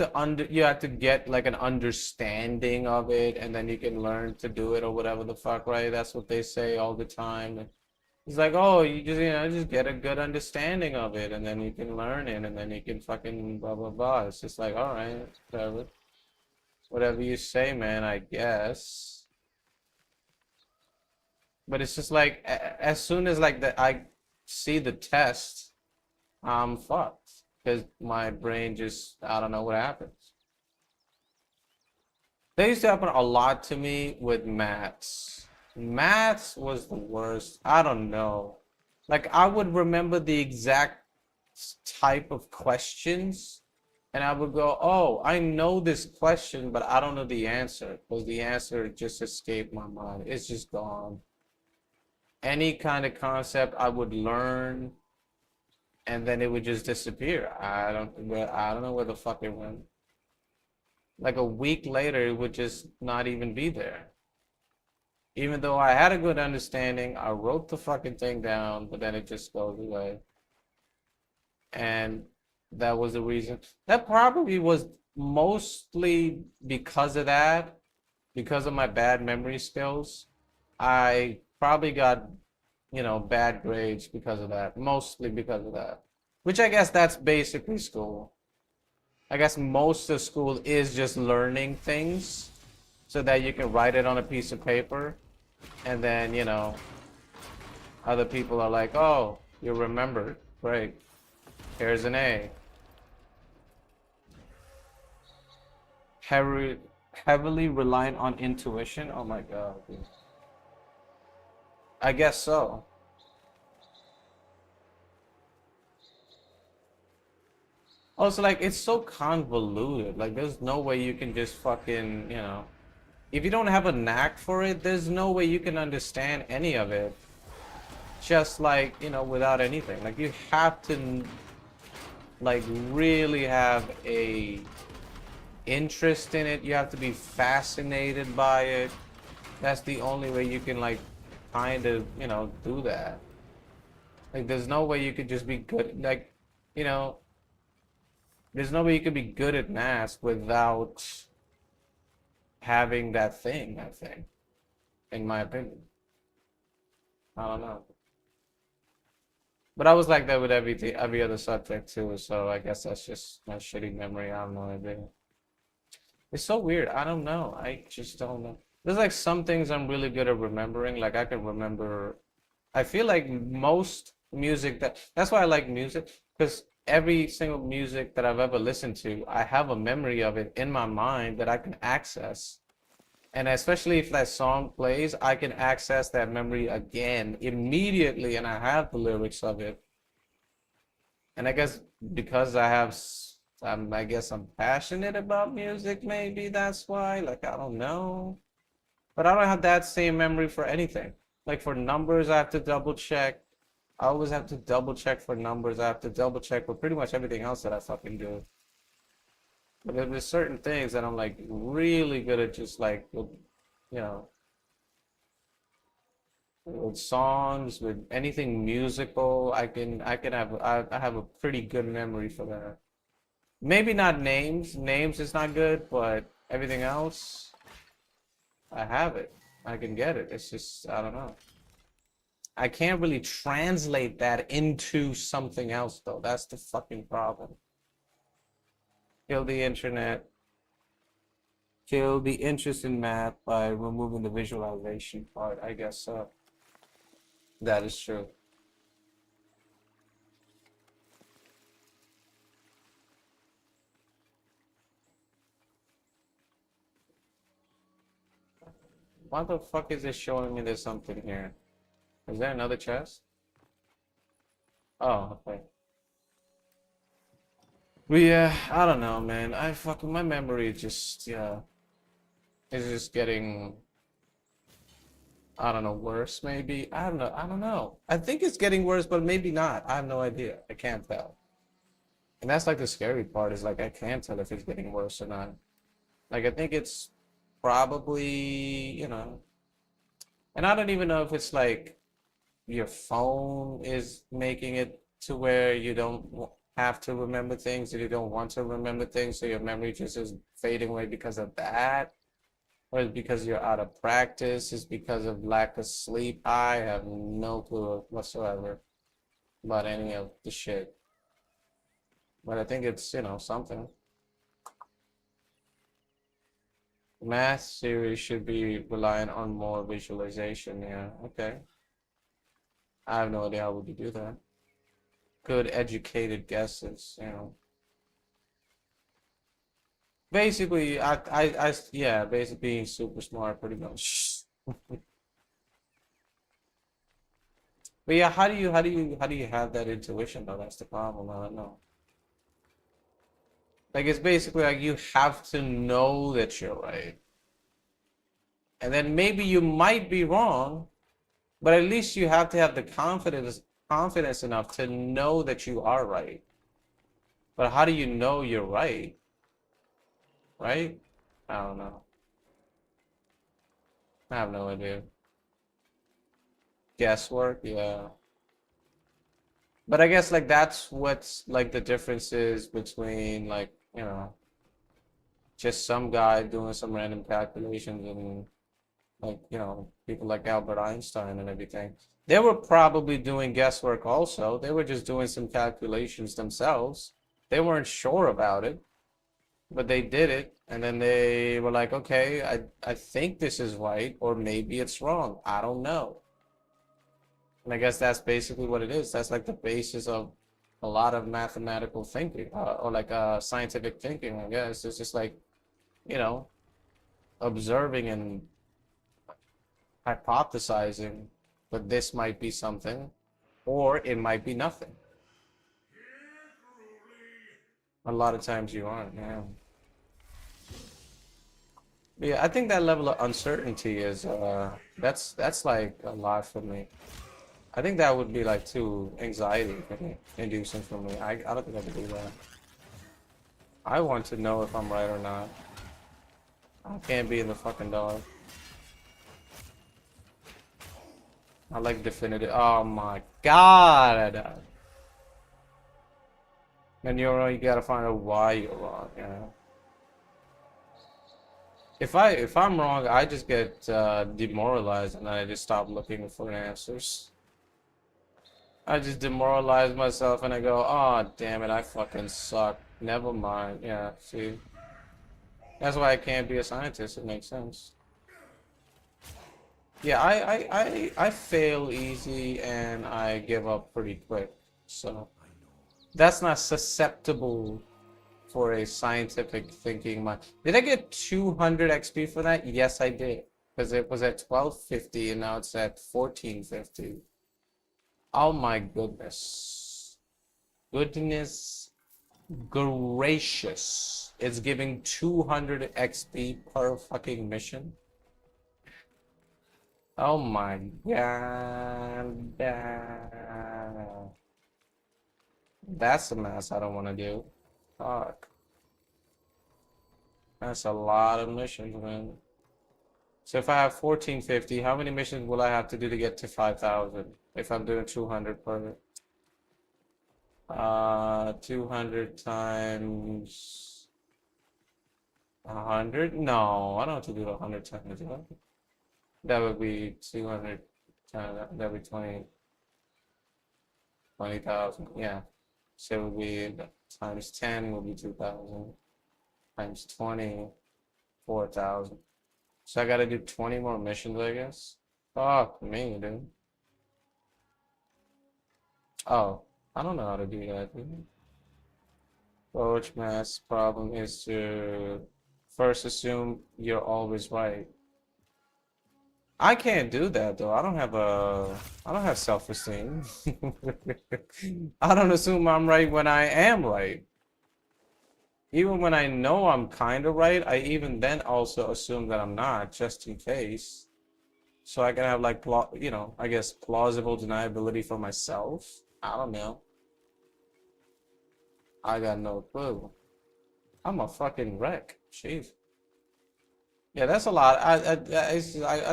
to get like an understanding of it, and then you can learn to do it or whatever the fuck, right? That's what they say all the time. It's like, oh, just get a good understanding of it, and then you can learn it, and then you can fucking blah blah blah. It's just like, all right, whatever you say, man, I guess. But it's just like, as soon as like that, I see the test, I'm fucked because my brain just, I don't know what happens. That used to happen a lot to me with maths. Maths was the worst. I don't know. Like I would remember the exact type of questions and I would go, "Oh, I know this question, but I don't know the answer because the answer just escaped my mind. It's just gone." Any kind of concept I would learn and then it would just disappear. I don't know where the fuck it went. Like a week later, it would just not even be there. Even though I had a good understanding, I wrote the fucking thing down, but then it just goes away. And that was the reason. That probably was mostly because of that, because of my bad memory skills. I probably got, bad grades because of that, mostly because of that. Which I guess that's basically school. I guess most of school is just learning things so that you can write it on a piece of paper and then, other people are like, oh, you remembered. Great. Here's an A. Heavily, heavily reliant on intuition. Oh my God. I guess so. Also, like, it's so convoluted. Like, there's no way you can just fucking, if you don't have a knack for it, there's no way you can understand any of it. Just like, without anything. Like, you have to, like, really have a interest in it. You have to be fascinated by it. That's the only way you can, like, kind of, do that. Like, there's no way you could just be good. Like, you know, there's no way you could be good at math without having that thing, I think, in my opinion. I don't know. But I was like that with every other subject too, so I guess that's just my shitty memory. I have no idea. It's so weird. I don't know. I just don't know. There's like some things I'm really good at remembering. Like I can remember. I feel like most music that's why I like music because every single music that I've ever listened to, I have a memory of it in my mind that I can access. And especially if that song plays, I can access that memory again immediately and I have the lyrics of it. And I guess because I guess I'm passionate about music, maybe that's why. Like, I don't know. But I don't have that same memory for anything. Like for numbers, I have to double check. I always have to double check for numbers. I have to double check for pretty much everything else that I fucking do. But there's certain things that I'm like really good at just like, you know, with songs, with anything musical, I have a pretty good memory for that. Maybe not names. Names is not good, but everything else, I have it. I can get it. It's just I don't know. I can't really translate that into something else though. That's the fucking problem. Kill the internet. Kill the interest in math by removing the visualization part. I guess so. That is true. Why the fuck is it showing me there's something here? Is there another chest? Oh, okay. But yeah, I don't know, man. I fucking my memory just yeah is just getting I don't know worse maybe. I don't know. I don't know. I think it's getting worse, but maybe not. I have no idea. I can't tell. And that's like the scary part is like I can't tell if it's getting worse or not. Like I think it's probably, and I don't even know if it's like your phone is making it to where you don't have to remember things and you don't want to remember things, so your memory just is fading away because of that, or it's because you're out of practice, it's because of lack of sleep. I have no clue whatsoever about any of the shit, but I think it's, something. Math series should be relying on more visualization. Yeah, okay. I have no idea how would you do that. Good educated guesses. Basically, yeah, basically being super smart, pretty much. But yeah, how do you have that intuition though? That's the problem. I don't know. Like it's basically like you have to know that you're right, and then maybe you might be wrong, but at least you have to have the confidence enough to know that you are right. But how do you know you're right? Right? I don't know. I have no idea. Guesswork, yeah. But I guess like that's what's like the differences between like, just some guy doing some random calculations and like, people like Albert Einstein and everything. They were probably doing guesswork also. They were just doing some calculations themselves. They weren't sure about it, but they did it. And then they were like, okay, I think this is right, or maybe it's wrong. I don't know. And I guess that's basically what it is. That's like the basis of a lot of mathematical thinking, or like scientific thinking, I guess. It's just like, you know, observing and hypothesizing that this might be something, or it might be nothing. A lot of times you aren't, yeah. Yeah, I think that level of uncertainty is that's like a lot for me. I think that would be like too anxiety for me, inducing for me. I don't think I could do that. I want to know if I'm right or not. I can't be in the fucking dog. I like definitive. Oh my god! And you're wrong. You gotta find out why you're wrong. Yeah. If I'm wrong, I just get demoralized and I just stop looking for answers. I just demoralize myself and I go, oh damn it, I fucking suck. Never mind. Yeah, see. That's why I can't be a scientist, it makes sense. Yeah, I fail easy and I give up pretty quick. So that's not susceptible for a scientific thinking mind. Did I get 200 XP for that? Yes, I did. Because it was at 1250 and now it's at 1450. Oh my goodness. Goodness gracious. It's giving 200 XP per fucking mission. Oh my god. That's a mess I don't want to do. Fuck. That's a lot of missions, man. So if I have 1450, how many missions will I have to do to get to 5,000? If I'm doing 200 per 200 times 100? No, I don't have to do 100 times 100. That would be 200 times, that would be 20,000. Yeah. So it would be times 10 will be 2,000. Times 20, 4,000. So I gotta do 20 more missions, I guess. Fuck me, dude. Oh, I don't know how to do that, dude. Coach Math's problem is to first assume you're always right. I can't do that though. I don't have self-esteem. I don't assume I'm right when I am right. Even when I know I'm kind of right, I even then also assume that I'm not, just in case. So I can have like, I guess plausible deniability for myself. I don't know. I got no clue. I'm a fucking wreck. Jeez. Yeah, that's a lot. I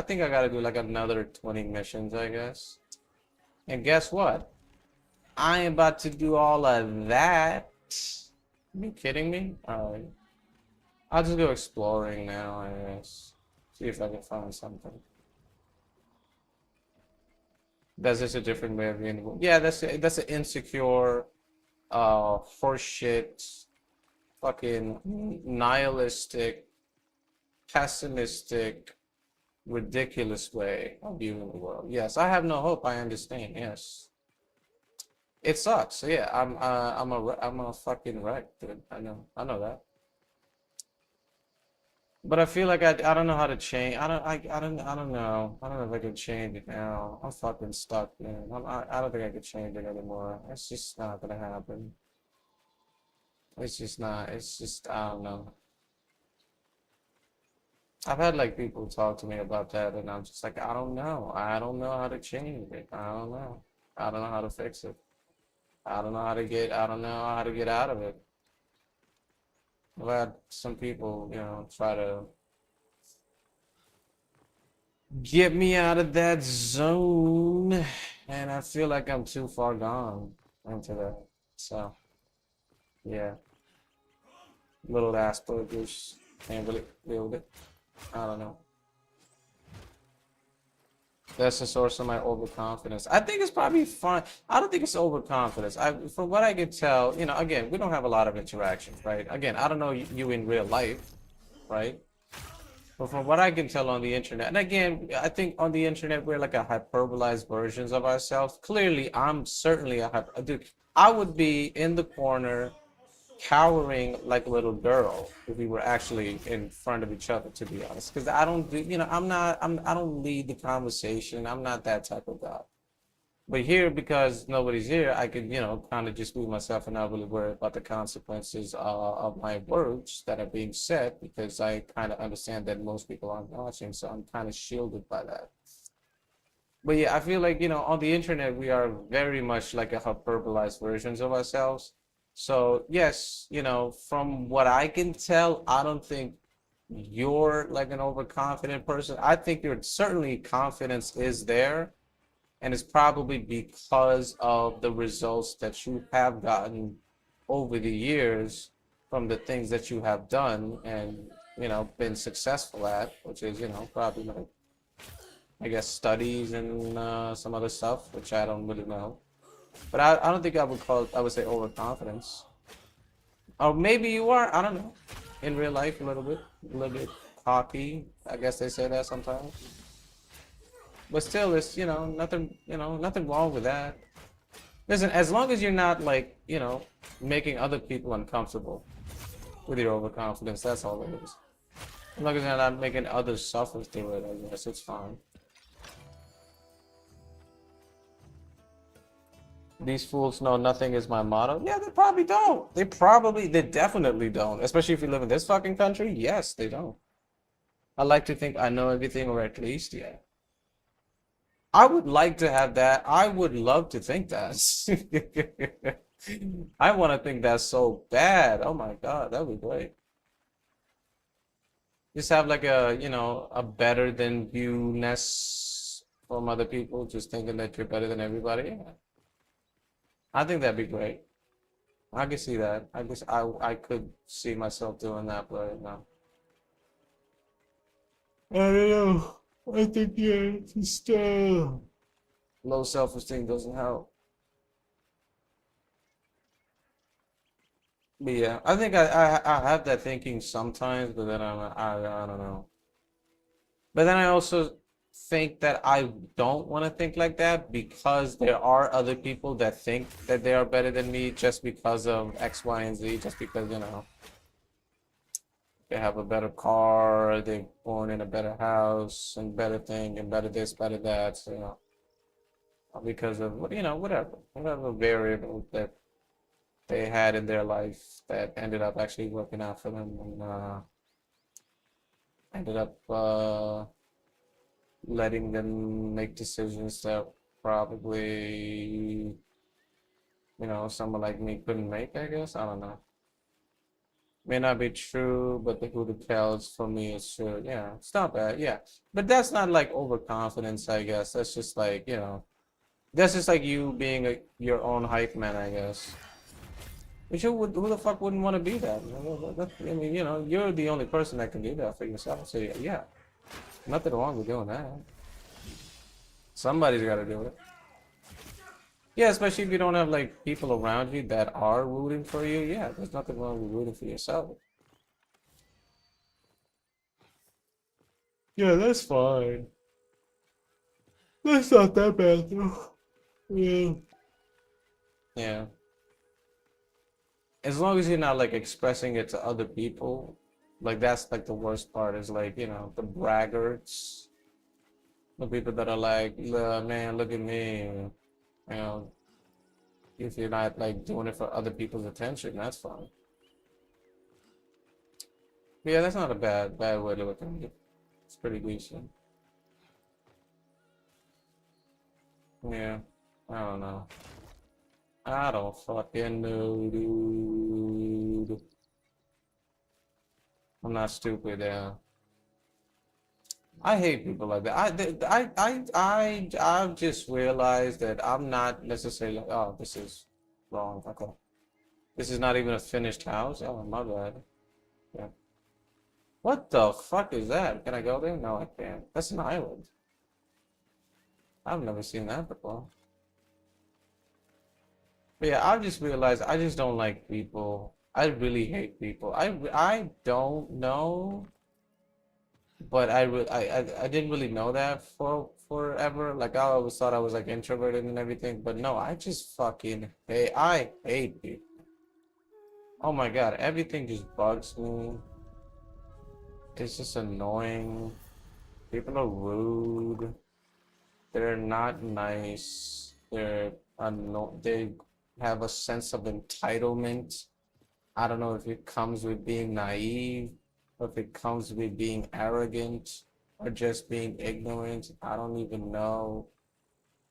think I gotta do like another 20 missions, I guess. And guess what? I am about to do all of that. Are you kidding me? Alright. I'll just go exploring now, I guess. See if I can find something. That's just a different way of being. Yeah, that's an insecure, horseshit, fucking nihilistic, pessimistic, ridiculous way of viewing the world. Yes, I have no hope. I understand. Yes, it sucks. Yeah, I'm a fucking wreck, dude. I know that. But I feel like I don't know how to change. I don't know. I don't know if I can change it now. I'm fucking stuck, man. I don't think I can change it anymore. It's just not gonna happen. It's just not. It's just I don't know. I've had like people talk to me about that, and I'm just like, I don't know. I don't know how to change it. I don't know. I don't know how to fix it. I don't know how to get. I don't know how to get out of it. I've had some people, try to get me out of that zone, and I feel like I'm too far gone into that. So, yeah, little Asperger's can't really deal with it. I don't know. That's the source of my overconfidence. I think it's probably fun. I don't think it's overconfidence. From what I can tell, again, we don't have a lot of interactions, right? Again, I don't know you in real life, right? But from what I can tell on the internet, and again, I think on the internet we're like a hyperbolized versions of ourselves. Clearly, I'm certainly dude. I would be in the corner, cowering like a little girl if we were actually in front of each other, to be honest. Because I don't do, I don't lead the conversation. I'm not that type of guy. But here, because nobody's here, I could, you know, kind of just be myself and not really worry about the consequences of my words that are being said because I kind of understand that most people aren't watching, so I'm kind of shielded by that. But yeah, I feel like, you know, on the internet, we are very much like a hyperbolized versions of ourselves. So, yes, you know, from what I can tell, I don't think you're like an overconfident person. I think your certainly confidence is there, and it's probably because of the results that you have gotten over the years from the things that you have done and, you know, been successful at, which is, you know, probably like I guess studies and some other stuff, which I don't really know. But I don't think I would call it, I would say overconfidence. Or maybe you are, I don't know. In real life, a little bit cocky. I guess they say that sometimes. But still, it's, you know, nothing wrong with that. Listen, as long as you're not like, you know, making other people uncomfortable with your overconfidence, that's all it is. As long as you're not making others suffer through it, I guess it's fine. These fools know nothing is my motto. Yeah, they probably don't. They definitely don't. Especially if you live in this fucking country. Yes, they don't. I like to think I know everything, or at least, yeah. I would like to have that. I would love to think that. I want to think that so bad. Oh my God, that would be great. Just have like a, you know, a better than you-ness from other people, just thinking that you're better than everybody. Yeah. I think that'd be great. I could see that. I guess I could see myself doing that, but no. I don't know. I think yeah, just low self-esteem doesn't help. But yeah, I think I have that thinking sometimes, but then I don't know. But then I also think that I don't want to think like that because there are other people that think that they are better than me just because of X, Y, and Z, just because, you know, they have a better car, they're born in a better house, and better thing, and better this, better that, so, you know, because of, you know, whatever variable that they had in their life that ended up actually working out for them and ended up letting them make decisions that probably, you know, someone like me couldn't make, I guess. I don't know. May not be true, but the who the tells for me is true. Yeah, it's not bad. Yeah, but that's not like overconfidence, I guess. That's just like, you know, that's just like you being your own hype man, I guess. But who the fuck wouldn't want to be that? I mean, you know, you're the only person that can do that for yourself. So yeah, nothing wrong with doing that. Somebody's got to do it. Yeah, especially if you don't have like people around you that are rooting for you. Yeah, there's nothing wrong with rooting for yourself. Yeah, that's fine. That's not that bad though. Yeah. Yeah. As long as you're not like expressing it to other people, like that's like the worst part is like, you know, the braggarts, the people that are like, man, look at me. You know, if you're not like doing it for other people's attention, that's fine. But yeah, that's not a bad way to look at it. It's pretty decent. Yeah. I don't know. I don't fucking know, dude. I'm not stupid, yeah. I hate people like that. I've just realized that I'm not necessarily like, oh, this is wrong. Okay. This is not even a finished house. Oh, my bad. Yeah. What the fuck is that? Can I go there? No, I can't. That's an island. I've never seen that before. But yeah, I've just realized I just don't like people. I really hate people. I don't know. But I didn't really know that for forever. Like I always thought I was like introverted and everything, but no, I just fucking hate. I hate people. Oh my God, everything just bugs me. It's just annoying. People are rude. They're not nice. They're they have a sense of entitlement. I don't know if it comes with being naive, or if it comes with being arrogant, or just being ignorant. I don't even know.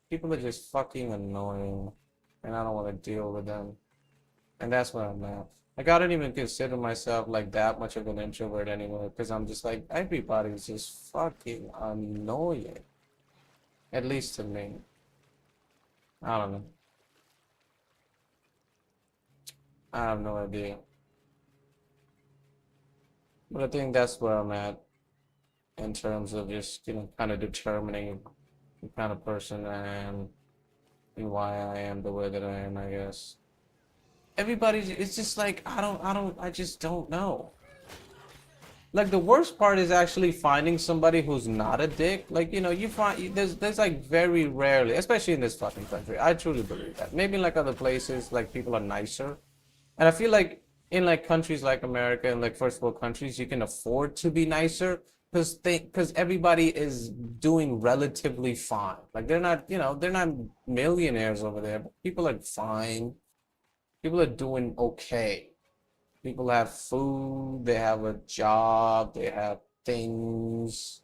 People are just fucking annoying, and I don't want to deal with them. And that's where I'm at. Like, I don't even consider myself like that much of an introvert anymore, because I'm just like, everybody's just fucking annoying. At least to me. I don't know. I have no idea. But I think that's where I'm at in terms of just, kind of determining the kind of person I am and why I am the way that I am, I guess. Everybody's, it's just like, I just don't know. Like the worst part is actually finding somebody who's not a dick. Like, you find there's like very rarely, especially in this fucking country. I truly believe that. Maybe in like other places, like people are nicer. And I feel like in like countries like America and like first world countries, you can afford to be nicer because everybody is doing relatively fine. Like they're not millionaires over there, but people are fine. People are doing okay. People have food, they have a job, they have things,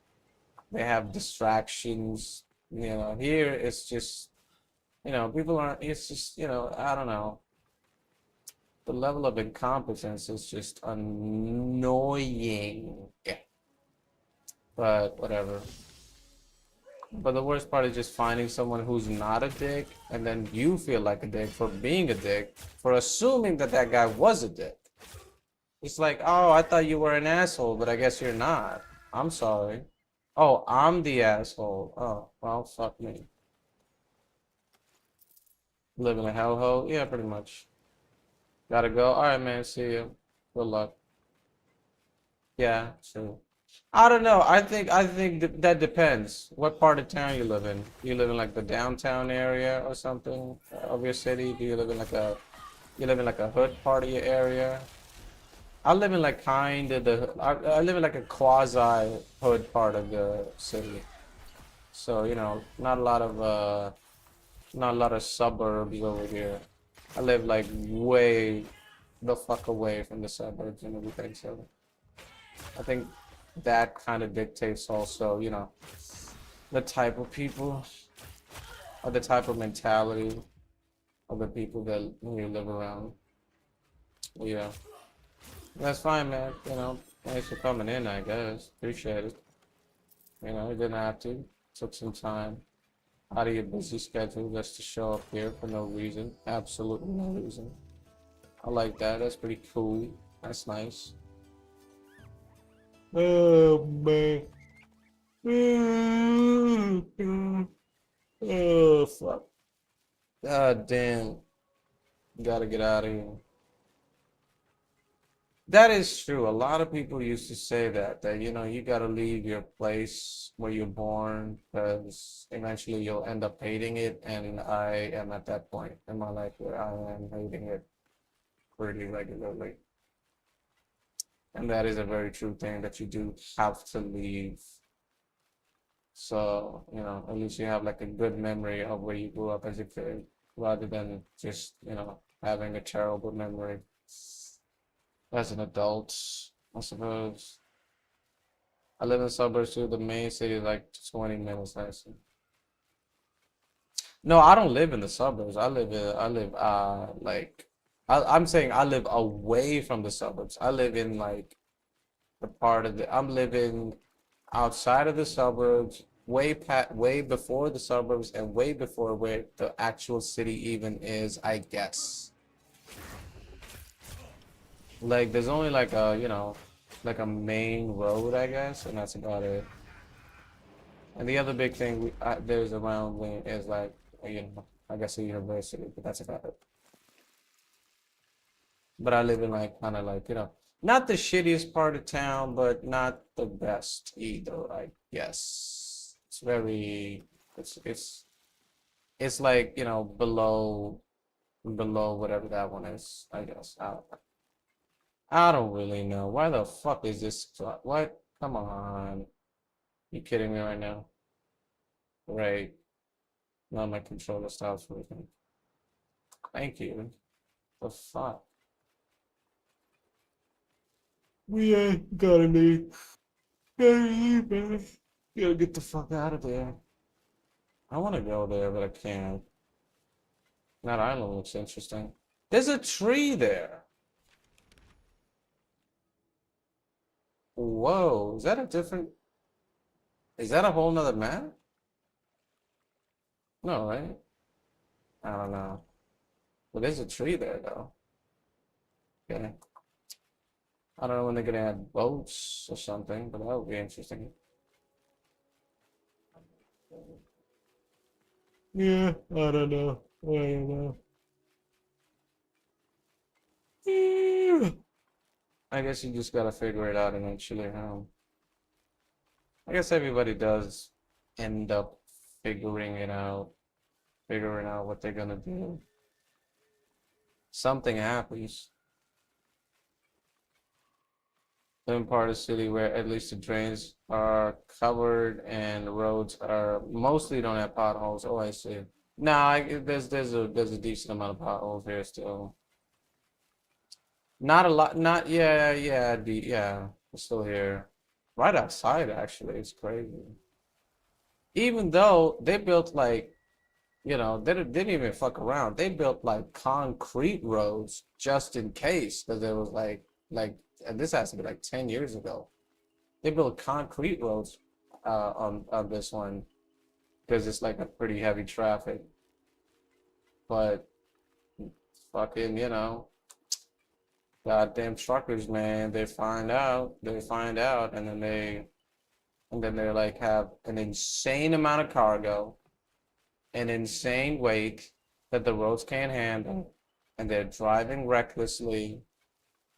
they have distractions. Here it's just, people aren't, it's just, I don't know. The level of incompetence is just annoying. But whatever. But the worst part is just finding someone who's not a dick, and then you feel like a dick for being a dick, for assuming that that guy was a dick. It's like, oh, I thought you were an asshole, but I guess you're not. I'm sorry. Oh, I'm the asshole. Oh, well, fuck me. Living a hellhole? Yeah, pretty much. Gotta go. All right, man. See you. Good luck. Yeah, true. I don't know. I think that depends. What part of town you live in? You live in like the downtown area or something of your city? Do you live in like a you live in like a hood part of your area? I live in like kind of I live in like a quasi hood part of the city. So, not a lot of suburbs over here. I live like way the fuck away from the suburbs and everything. So I think that kind of dictates also, the type of people or the type of mentality of the people that you live around. Yeah. That's fine, man. Thanks for coming in, I guess. Appreciate it. You didn't have to. Took some time out of your busy schedule just to show up here for no reason. Absolutely no reason. I like that. That's pretty cool. That's nice. Oh, man. Oh, fuck. God damn. Gotta get out of here. That is true. A lot of people used to say that you gotta leave your place where you're born because eventually you'll end up hating it. And I am at that point in my life where I am hating it pretty regularly. And that is a very true thing that you do have to leave. So, at least you have like a good memory of where you grew up as a kid rather than just, having a terrible memory as an adult, I suppose. I live in the suburbs too. The main city is like 20 minutes, I see. No, I don't live in the suburbs. I live like I'm saying I live away from the suburbs. I live in like I'm living outside of the suburbs, way before the suburbs and way before where the actual city even is, I guess. Like there's only like like a main road, I guess, and that's about it. And the other big thing there's around me is like, I guess a university, but that's about it. But I live in like kind of like, not the shittiest part of town, but not the best either, I guess. It's like, below whatever that one is, I guess. I don't really know. Why the fuck is this? What? Come on. You kidding me right now? Right. Now my controller stops working. Thank you. The fuck? Yeah, gotta leave. Gotta leave, man. Gotta get the fuck out of there. I want to go there, but I can't. That island looks interesting. There's a tree there. Whoa, is that a different? Is that a whole nother map? No, right? I don't know. But there's a tree there though. Okay. I don't know when they're gonna add boats or something, but that would be interesting. Yeah, I don't know. I don't know. Yeah. I guess you just gotta figure it out eventually, huh? I guess everybody does end up figuring out what they're gonna do. Something happens. In part of the city where at least the drains are covered and the roads are mostly don't have potholes. Oh, I see. No, there's a decent amount of potholes here still. Not a lot. Not yeah. It's still here. Right outside, actually. It's crazy. Even though they built like, they didn't even fuck around. They built like concrete roads just in case, because it was and this has to be like 10 years ago. They built concrete roads on this one because it's like a pretty heavy traffic. But fucking, goddamn truckers, man, they find out, and then they like have an insane amount of cargo, an insane weight that the roads can't handle, and they're driving recklessly,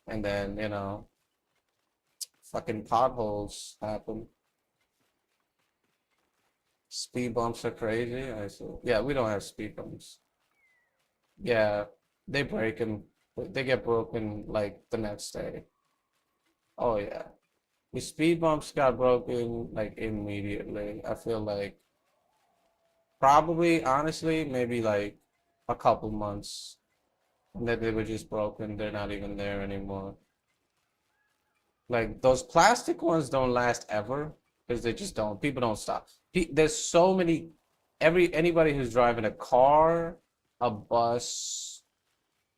and then, fucking potholes happen. Speed bumps are crazy. I see. Yeah, we don't have speed bumps. Yeah, they break them. They get broken like the next day. Oh yeah. The speed bumps got broken like immediately. I feel like probably honestly maybe like a couple months, and then they were just broken. They're not even there anymore. Like those plastic ones don't last ever because they just don't. People don't stop. There's so many. Anybody who's driving a car, a bus,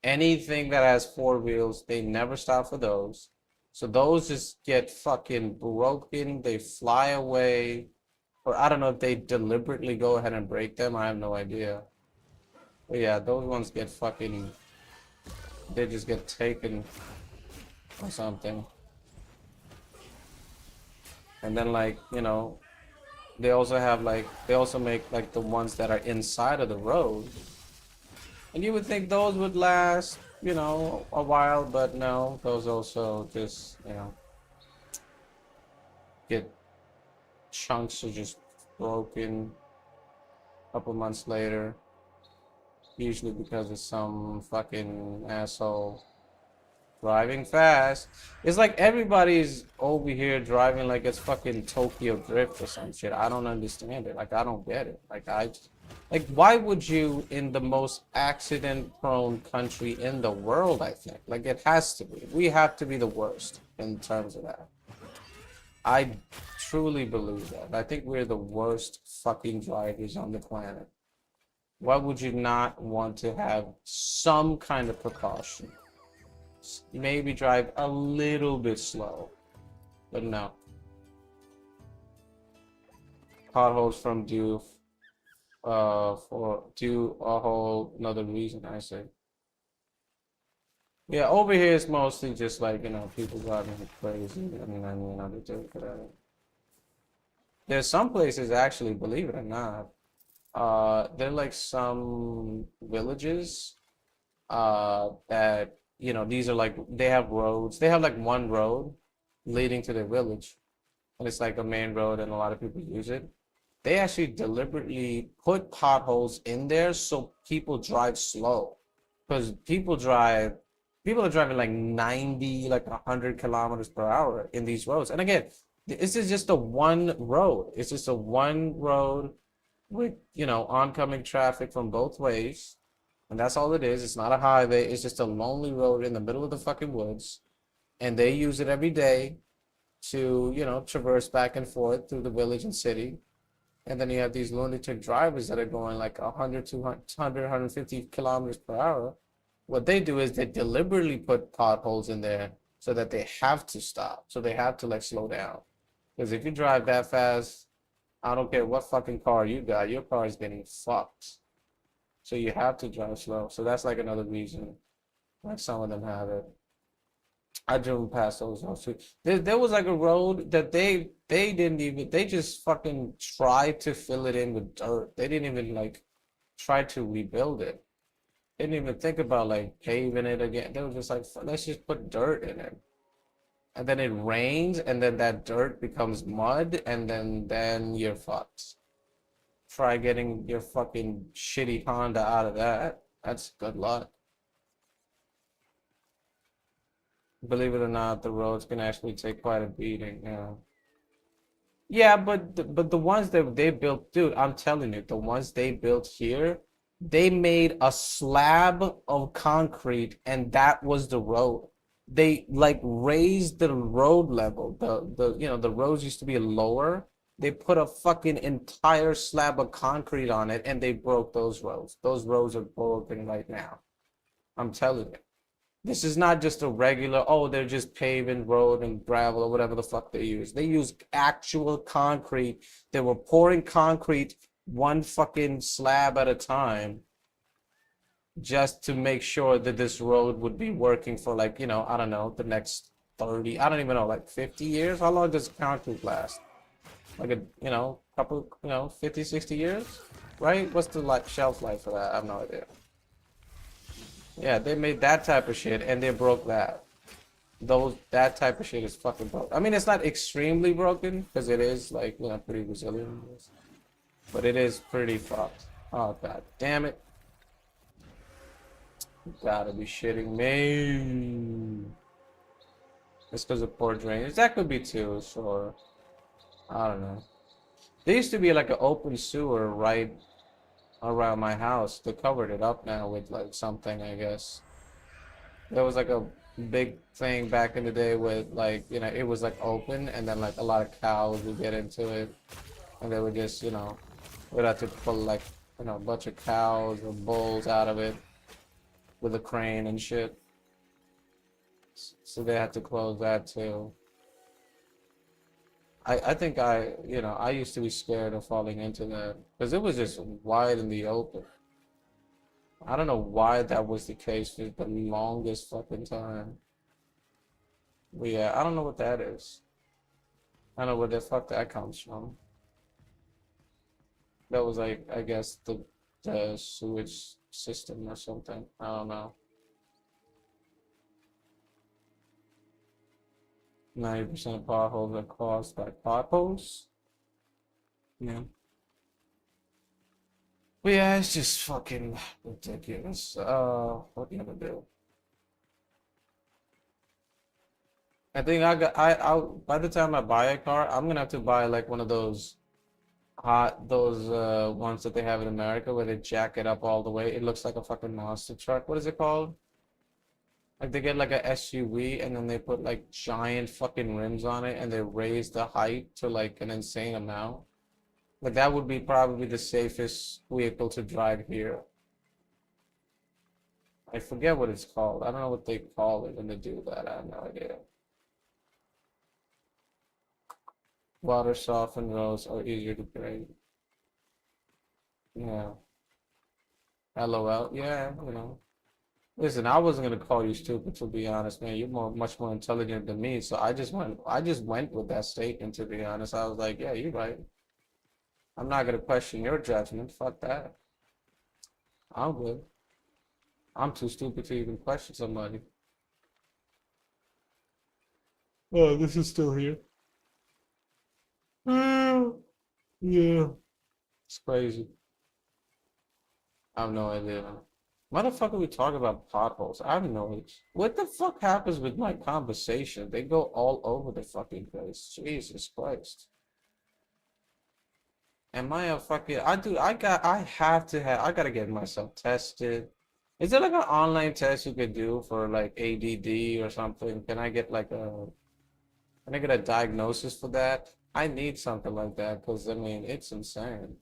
anything that has four wheels, they never stop for those. So those just get fucking broken. They fly away, or I don't know if they deliberately go ahead and break them. I have no idea. But yeah, those ones get fucking. They just get taken or something. And then like, they also make like the ones that are inside of the road. And you would think those would last, a while, but no, those also just, get chunks are just broken a couple months later. Usually because of some fucking asshole driving fast. It's like everybody's over here driving like it's fucking Tokyo Drift or some shit. I don't understand it. Like, I don't get it. Like, why would you, in the most accident-prone country in the world, I think? Like, it has to be. We have to be the worst in terms of that. I truly believe that. I think we're the worst fucking drivers on the planet. Why would you not want to have some kind of precaution? Maybe drive a little bit slow, but no. Potholes from due for due a whole another reason, I say. Yeah, over here it's mostly just like, people driving crazy. They do it for that. There's some places actually, believe it or not, there are like some villages that these are like they have roads. They have like one road leading to their village, and it's like a main road, and a lot of people use it. They actually deliberately put potholes in there so people drive slow, because people are driving like 90, like 100 kilometers per hour in these roads. And again, this is just a one road. It's just a one road with, oncoming traffic from both ways. And that's all it is. It's not a highway. It's just a lonely road in the middle of the fucking woods. And they use it every day to, traverse back and forth through the village and city. And then you have these lunatic drivers that are going like 100, 200, 150 kilometers per hour. What they do is they deliberately put potholes in there so that they have to stop. So they have to like slow down. Because if you drive that fast, I don't care what fucking car you got, your car is getting fucked. So you have to drive slow. So that's like another reason like some of them have it. I drove past those roads too. There was like a road that they didn't even they just fucking tried to fill it in with dirt. They didn't even like try to rebuild it. They didn't even think about like paving it again. They were just like, let's just put dirt in it. And then it rains, and then that dirt becomes mud, and then you're fucked. Try getting your fucking shitty Honda out of that. That's good luck. Believe it or not, the roads can actually take quite a beating. Yeah. Yeah, but the ones that they built, dude, I'm telling you, the ones they built here, they made a slab of concrete and that was the road. They like raised the road level. The roads used to be lower. They put a fucking entire slab of concrete on it and they broke those roads. Those roads are broken right now. I'm telling you. This is not just a regular, oh, they're just paving road and gravel or whatever the fuck they use. They use actual concrete. They were pouring concrete one fucking slab at a time just to make sure that this road would be working for like, I don't know, the next 30, I don't even know, like 50 years? How long does concrete last? Like couple, 50, 60 years? Right? What's the like shelf life for that? I have no idea. Yeah, they made that type of shit and they broke that. That type of shit is fucking broke. I mean, it's not extremely broken because it is like, pretty resilient, but it is pretty fucked. Oh god damn it. You gotta be shitting me. It's because of poor drainage. That could be too, sure. I don't know. There used to be like an open sewer right around my house. They covered it up now with like something, I guess. There was like a big thing back in the day with like, it was like open and then like a lot of cows would get into it and they would just, we'd have to pull like, a bunch of cows or bulls out of it with a crane and shit. So they had to close that too. I think I used to be scared of falling into that because it was just wide in the open. I don't know why that was the case for the longest fucking time. But yeah, I don't know what that is. I don't know where the fuck that comes from. That was like, I guess the sewage system or something. I don't know. 90% of potholes are caused by potholes. Yeah. But yeah, it's just fucking ridiculous. What are you gonna do? I think by the time I buy a car, I'm gonna have to buy like one of those those ones that they have in America where they jack it up all the way. It looks like a fucking monster truck. What is it called? Like they get like a SUV and then they put like giant fucking rims on it and they raise the height to like an insane amount. Like that would be probably the safest vehicle to drive here. I forget what it's called. I don't know what they call it when they do that. I have no idea. Water softened roads are easier to grade. Yeah. LOL. Yeah, Listen, I wasn't gonna call you stupid to be honest, man. You're much more intelligent than me. So I just went with that statement to be honest. I was like, yeah, you're right. I'm not gonna question your judgment. Fuck that. I'm good. I'm too stupid to even question somebody. Oh, this is still here. Yeah. It's crazy. I have no idea. Why the fuck are we talking about potholes? I have no idea. What the fuck happens with my conversation? They go all over the fucking place. Jesus Christ. Am I a fucking? I have to have. I gotta get myself tested. Is there like an online test you could do for like ADD or something? Can I get a diagnosis for that? I need something like that because I mean it's insane.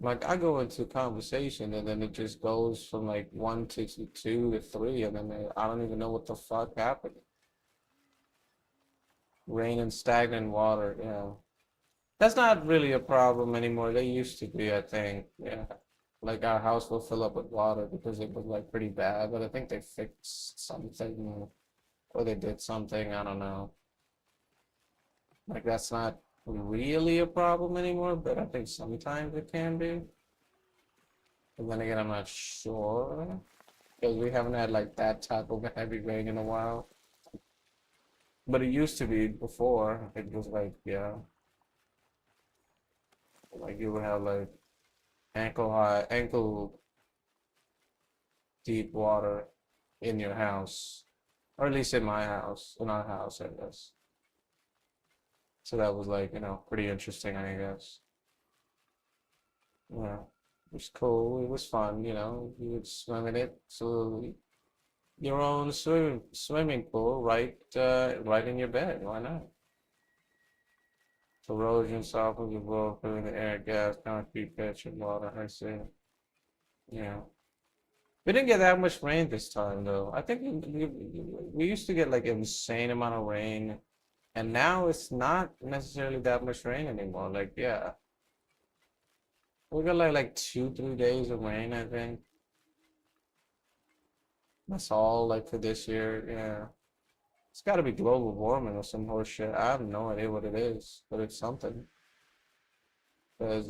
Like I go into conversation and then it just goes from like one to two to three and then I don't even know what the fuck happened. Rain and stagnant water, yeah. That's not really a problem anymore. They used to be, I think. Yeah. Like our house will fill up with water because it was like pretty bad, but I think they fixed something or they did something, I don't know. Like that's not really a problem anymore, but I think sometimes it can be. But then again, I'm not sure because we haven't had like that type of heavy rain in a while. But it used to be before. It was like, yeah, like you would have like ankle high, ankle deep water in your house, or at least in my house, in our house, I guess. So that was like, pretty interesting, I guess. Yeah, it was cool. It was fun, You would swim in it. So your own swimming pool, right in your bed. Why not? Erosion softens above filling the air, gas, concrete, pitch, and water. I see. Yeah. We didn't get that much rain this time, though. I think we used to get like insane amount of rain, and now it's not necessarily that much rain anymore. Like, yeah, we got like 2, 3 days of rain, I think. That's all like for this year. Yeah, it's got to be global warming or some horse shit. I have no idea what it is, but it's something. Because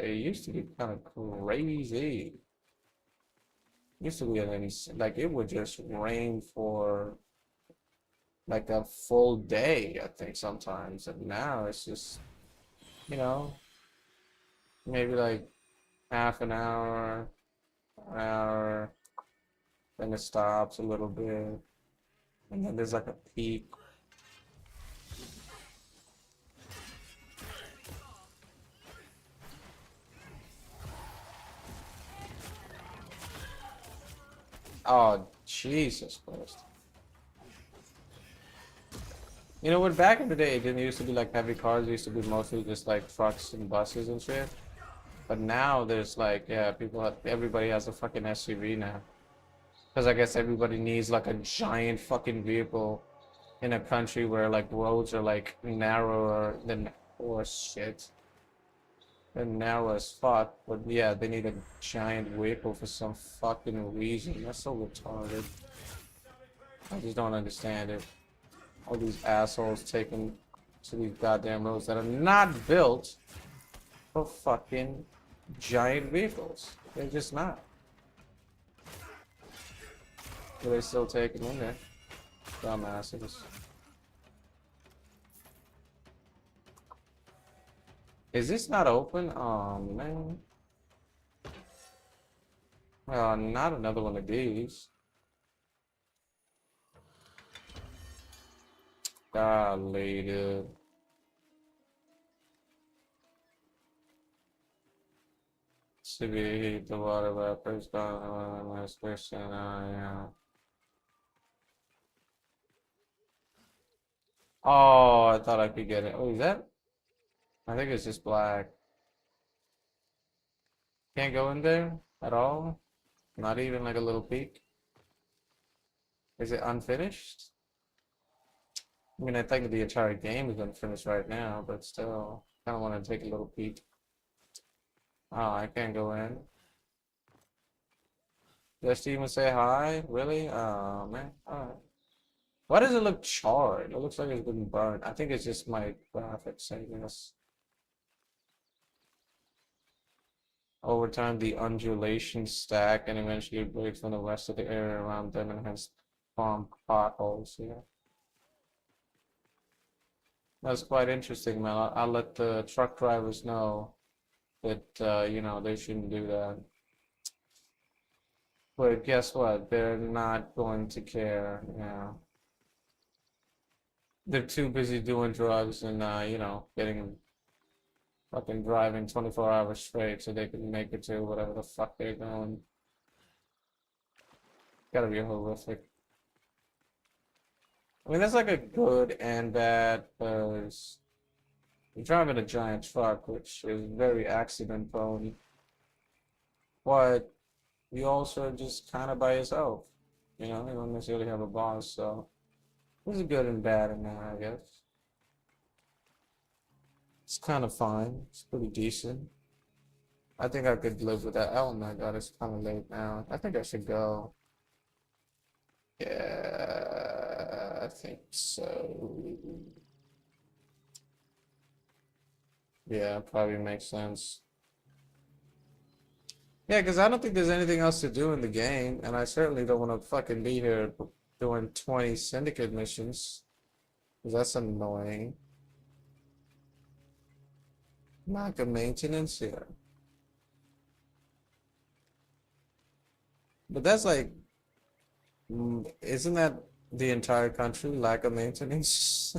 it used to be kind of crazy. It used to be like it would just rain for like a full day, I think sometimes. And now it's just, you know, maybe like half an hour, then it stops a little bit, and then there's like a peak. Oh, Jesus Christ. You know what, back in the day, it didn't used to be like heavy cars, it used to be mostly just like trucks and buses and shit. But now there's like, yeah, everybody has a fucking SUV now. Because I guess everybody needs like a giant fucking vehicle in a country where like roads are like narrower than horse shit. They're narrow as fuck, but yeah, they need a giant vehicle for some fucking reason. That's so retarded. I just don't understand it. All these assholes taking to these goddamn roads that are not built for fucking giant vehicles. They're just not. But they're still taking in there. Dumbasses. Is this not open? Oh man. Not another one of these. Golly, dude. Should be heat the water vapors gone my question. Yeah. Oh, I thought I could get it. Oh, is that? I think it's just black. Can't go in there at all. Not even like a little peek. Is it unfinished? I mean, I think the entire game is unfinished right now, but still, kind of want to take a little peek. Oh, I can't go in. Just even say hi? Really? Oh, man. Alright. Why does it look charred? It looks like it's been burnt. I think it's just my graphics, I guess. Over time, the undulations stack and eventually breaks from the rest of the area around them and hence form potholes. Yeah. That's quite interesting, man. I'll let the truck drivers know that, they shouldn't do that. But guess what? They're not going to care. Yeah. They're too busy doing drugs and, getting fucking driving 24 hours straight so they can make it to whatever the fuck they're going. Gotta be horrific. I mean, that's like a good and bad, because you're driving a giant truck, which is very accident prone, but you also just kind of by yourself. You know, you don't necessarily have a boss, so there's a good and bad in that, I guess. It's kind of fine. It's pretty decent. I think I could live with that. Oh my God, it's kind of late now. I think I should go. Yeah, I think so. Yeah, probably makes sense. Yeah, because I don't think there's anything else to do in the game, and I certainly don't want to fucking be here doing 20 syndicate missions, because that's annoying. Lack of maintenance here. But that's like, isn't that the entire country, lack of maintenance?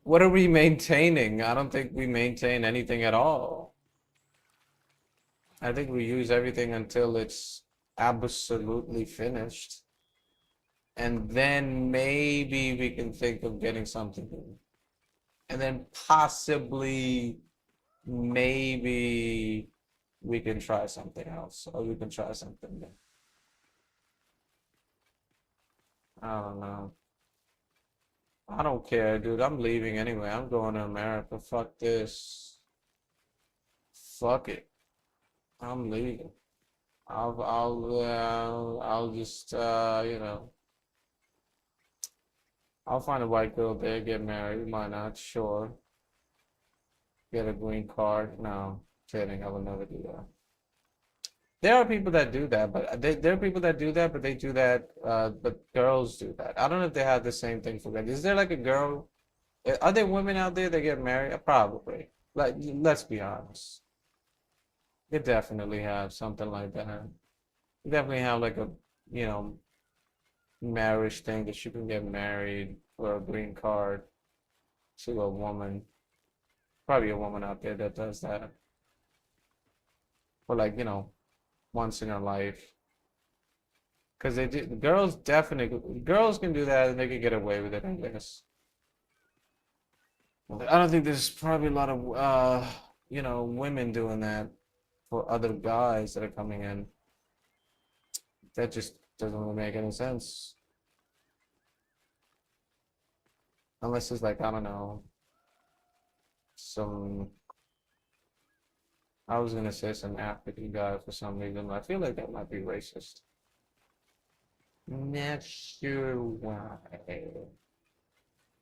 What are we maintaining? I don't think we maintain anything at all. I think we use everything until it's absolutely finished. And then maybe we can think of getting something new. And then possibly, maybe we can try something else, or we can try something new. I don't know. I don't care, dude. I'm leaving anyway. I'm going to America. Fuck this. Fuck it. I'm leaving. I'll just, you know, I'll find a white girl there, get married. Why not? Sure. Get a green card. No, kidding. I will never do that. There are people that do that, but there are people that do that, but they do that, but girls do that. I don't know if they have the same thing for guys. Is there like a girl? Are there women out there that get married? Probably. Like, let's be honest. You definitely have something like that. You definitely have like a, you know, marriage thing that you can get married for a green card to a woman. Probably a woman out there that does that. Or like, you know, once in her life. Because they do, girls definitely, girls can do that and they can get away with it, I guess. I don't think there's probably a lot of, you know, women doing that for other guys that are coming in. That just doesn't really make any sense. Unless it's like, I don't know, some, I was gonna say some African guy for some reason, but I feel like that might be racist. Not sure why.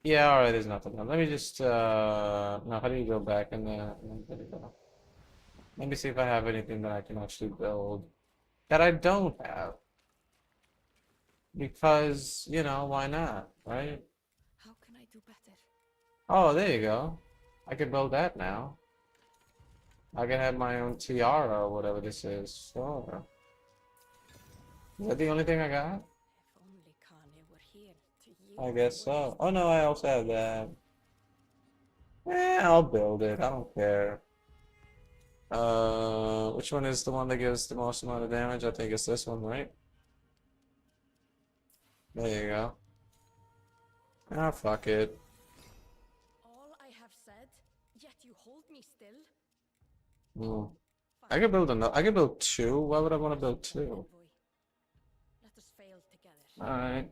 Yeah, all right, there's nothing. Let me just, no, how do you go back in there? Let me see if I have anything that I can actually build that I don't have. Because, you know, why not, right? How can I do better? Oh, there you go. I can build that now. I can have my own tiara or whatever this is. Sure. Is that the only thing I got? If only Kanye were here to yield I my guess so. wishes. Oh no, I also have that. I'll build it. I don't care. Which one is the one that gives the most amount of damage? I think it's this one, right? There you go. Ah, fuck it. All I have said, yet you hold me still. Hmm. I Fine. could build another. I could build two. Why would I want to build two? Envoy. Let us fail together. Alright.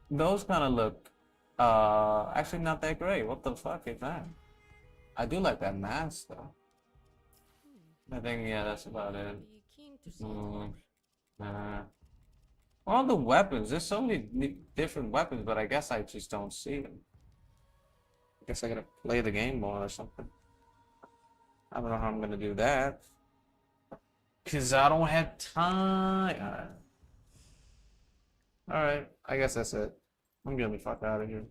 Those kind of look, actually not that great. What the fuck is that? I do like that mask though. I think, yeah, that's about it. Be keen to see Hmm. more. All the weapons. There's so many different weapons, but I guess I just don't see them. I guess I gotta play the game more or something. I don't know how I'm gonna do that. Cause I don't have time. Alright, I guess that's it. I'm getting the fuck out of here.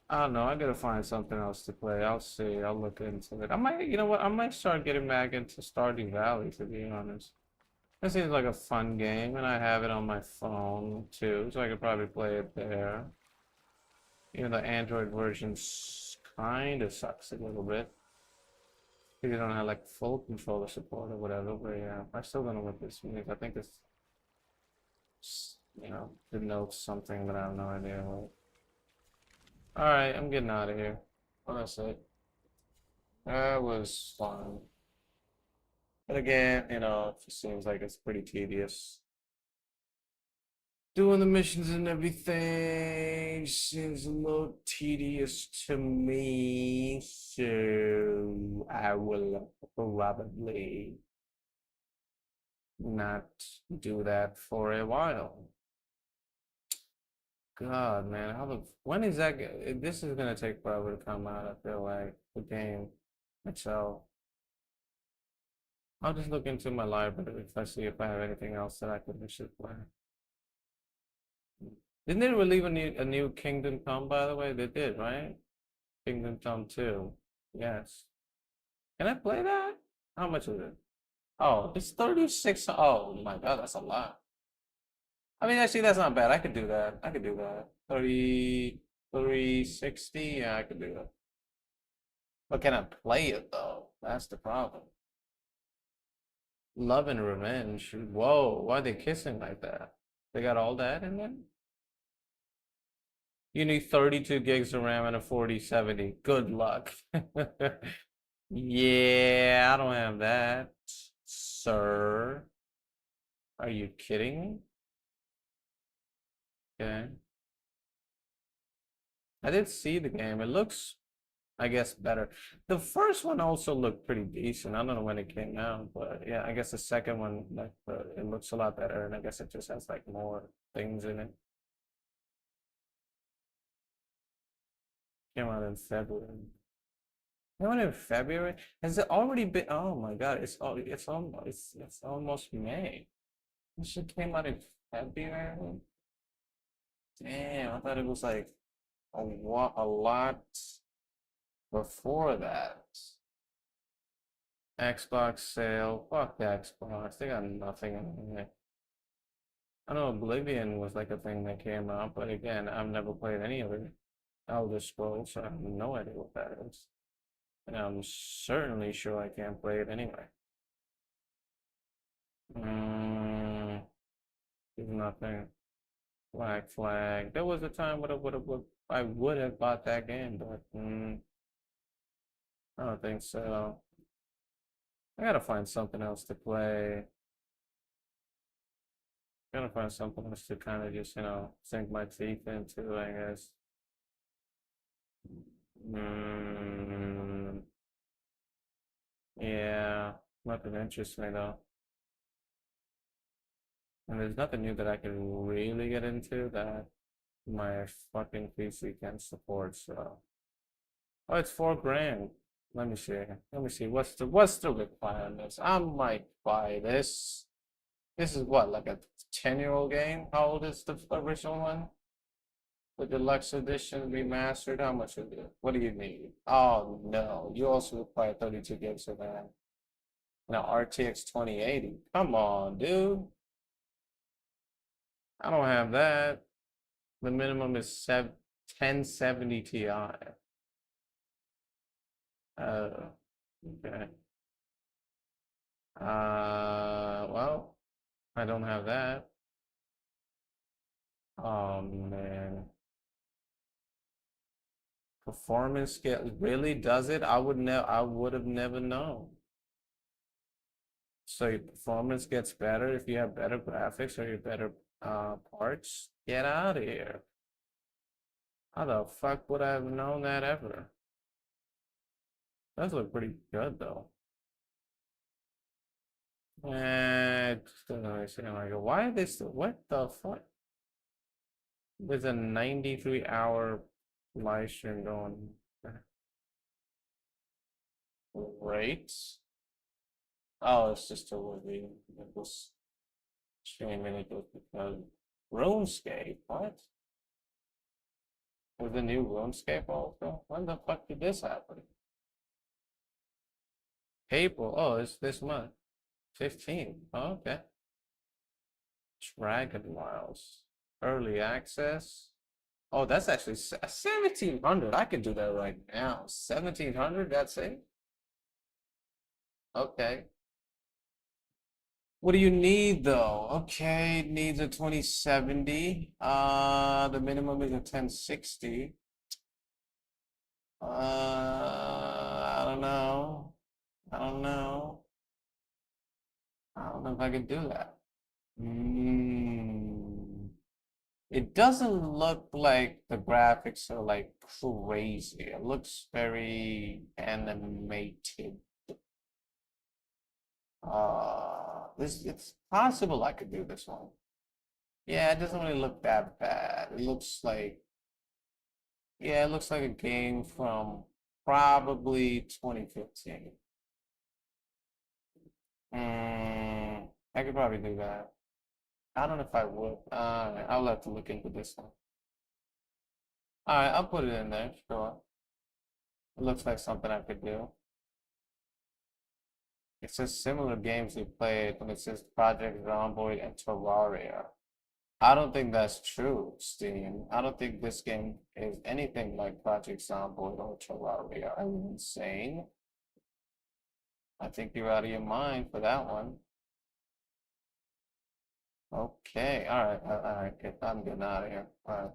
I don't know, I gotta find something else to play. I'll see, I'll look into it. I might, you know what, I might start getting back into Stardew Valley, to be honest. That seems like a fun game, and I have it on my phone too, so I could probably play it there. Even the Android version's kind of sucks a little bit. You don't have like full controller support or whatever, but yeah, I still don't know what this means. I think it's, denotes something, but I have no idea what. Alright, I'm getting out of here. Well, that's it. That was fun. But again, it just seems like it's pretty tedious. Doing the missions and everything seems a little tedious to me, so I will probably not do that for a while. God, man, when is that? This is gonna take forever to come out. I feel like the game itself. I'll just look into my library if I see if I have anything else that I could should play. Didn't they release a new Kingdom Come, by the way? They did, right? Kingdom Come 2. Yes. Can I play that? How much is it? Oh, it's 36. Oh my God, that's a lot. I mean, actually, that's not bad. I could do that. I could do that. 360. Yeah, I could do that. But can I play it though? That's the problem. Love and Revenge. Whoa, why are they kissing like that? They got all that in there? You need 32 gigs of RAM and a 4070. Good luck. Yeah, I don't have that, sir. Are you kidding me? Okay. I did see the game. It looks, I guess, better. The first one also looked pretty decent. I don't know when it came out, but yeah, I guess the second one, like, it looks a lot better, and I guess it just has like more things in it. Came out in February. Came out in February? Has it already been? Oh my God! It's almost May. This shit came out in February. Damn, I thought it was like a lot before that. Xbox sale. Fuck the Xbox. They got nothing in it. I know Oblivion was like a thing that came out, but again, I've never played any of it. Elder Scrolls, so I have no idea what that is. And I'm certainly sure I can't play it anyway. There's nothing. Black Flag. There was a time when I would have bought that game, but I don't think so. I gotta find something else to play. Gotta find something else to kind of just, sink my teeth into, I guess. Yeah, nothing interesting though. And there's nothing new that I can really get into that my fucking PC can support, so. Oh, it's 4 grand. Let me see. Let me see. What's the requirements? I might buy this. This is what, like a 10-year-old game? How old is the original one? The deluxe edition remastered. How much is it? What do you need? Oh no, you also require 32 gigs of RAM. Now RTX 2080. Come on, dude. I don't have that. The minimum is 1070 Ti. Okay. Well, I don't have that. Oh man. Performance scale really does it? I would have never known. So your performance gets better if you have better graphics or your better parts? Get out of here. How the fuck would I have known that ever? Does look pretty good though. Still not understand. Like, why are they still, what the fuck? There's a 93-hour live stream going. Great. Oh, it's just a review. It was streaming it because RuneScape. What? Was the new RuneScape also? When the fuck did this happen? April. Oh, it's this month. 15. Oh, okay. Dragon Wilds. Early access. Oh, that's actually 1700. I could do that right now. 1700, that's it? Okay. What do you need though? Okay, it needs a 2070. The minimum is a 1060. I don't know. I don't know. I don't know if I can do that. Mm. It doesn't look like the graphics are like crazy. It looks very animated. This it's possible I could do this one. Yeah, it doesn't really look that bad. It looks like yeah, it looks like a game from probably 2015. I could probably do that. I don't know if I would. I'll have to look into this one. All right, I'll put it in there. Sure. It looks like something I could do. It says similar games we played when it says Project Zomboid and Terraria. I don't think that's true, Steam. I don't think this game is anything like Project Zomboid or Terraria. Are you insane? I think you're out of your mind for that one. Okay, all right, I'm getting out of here. All right.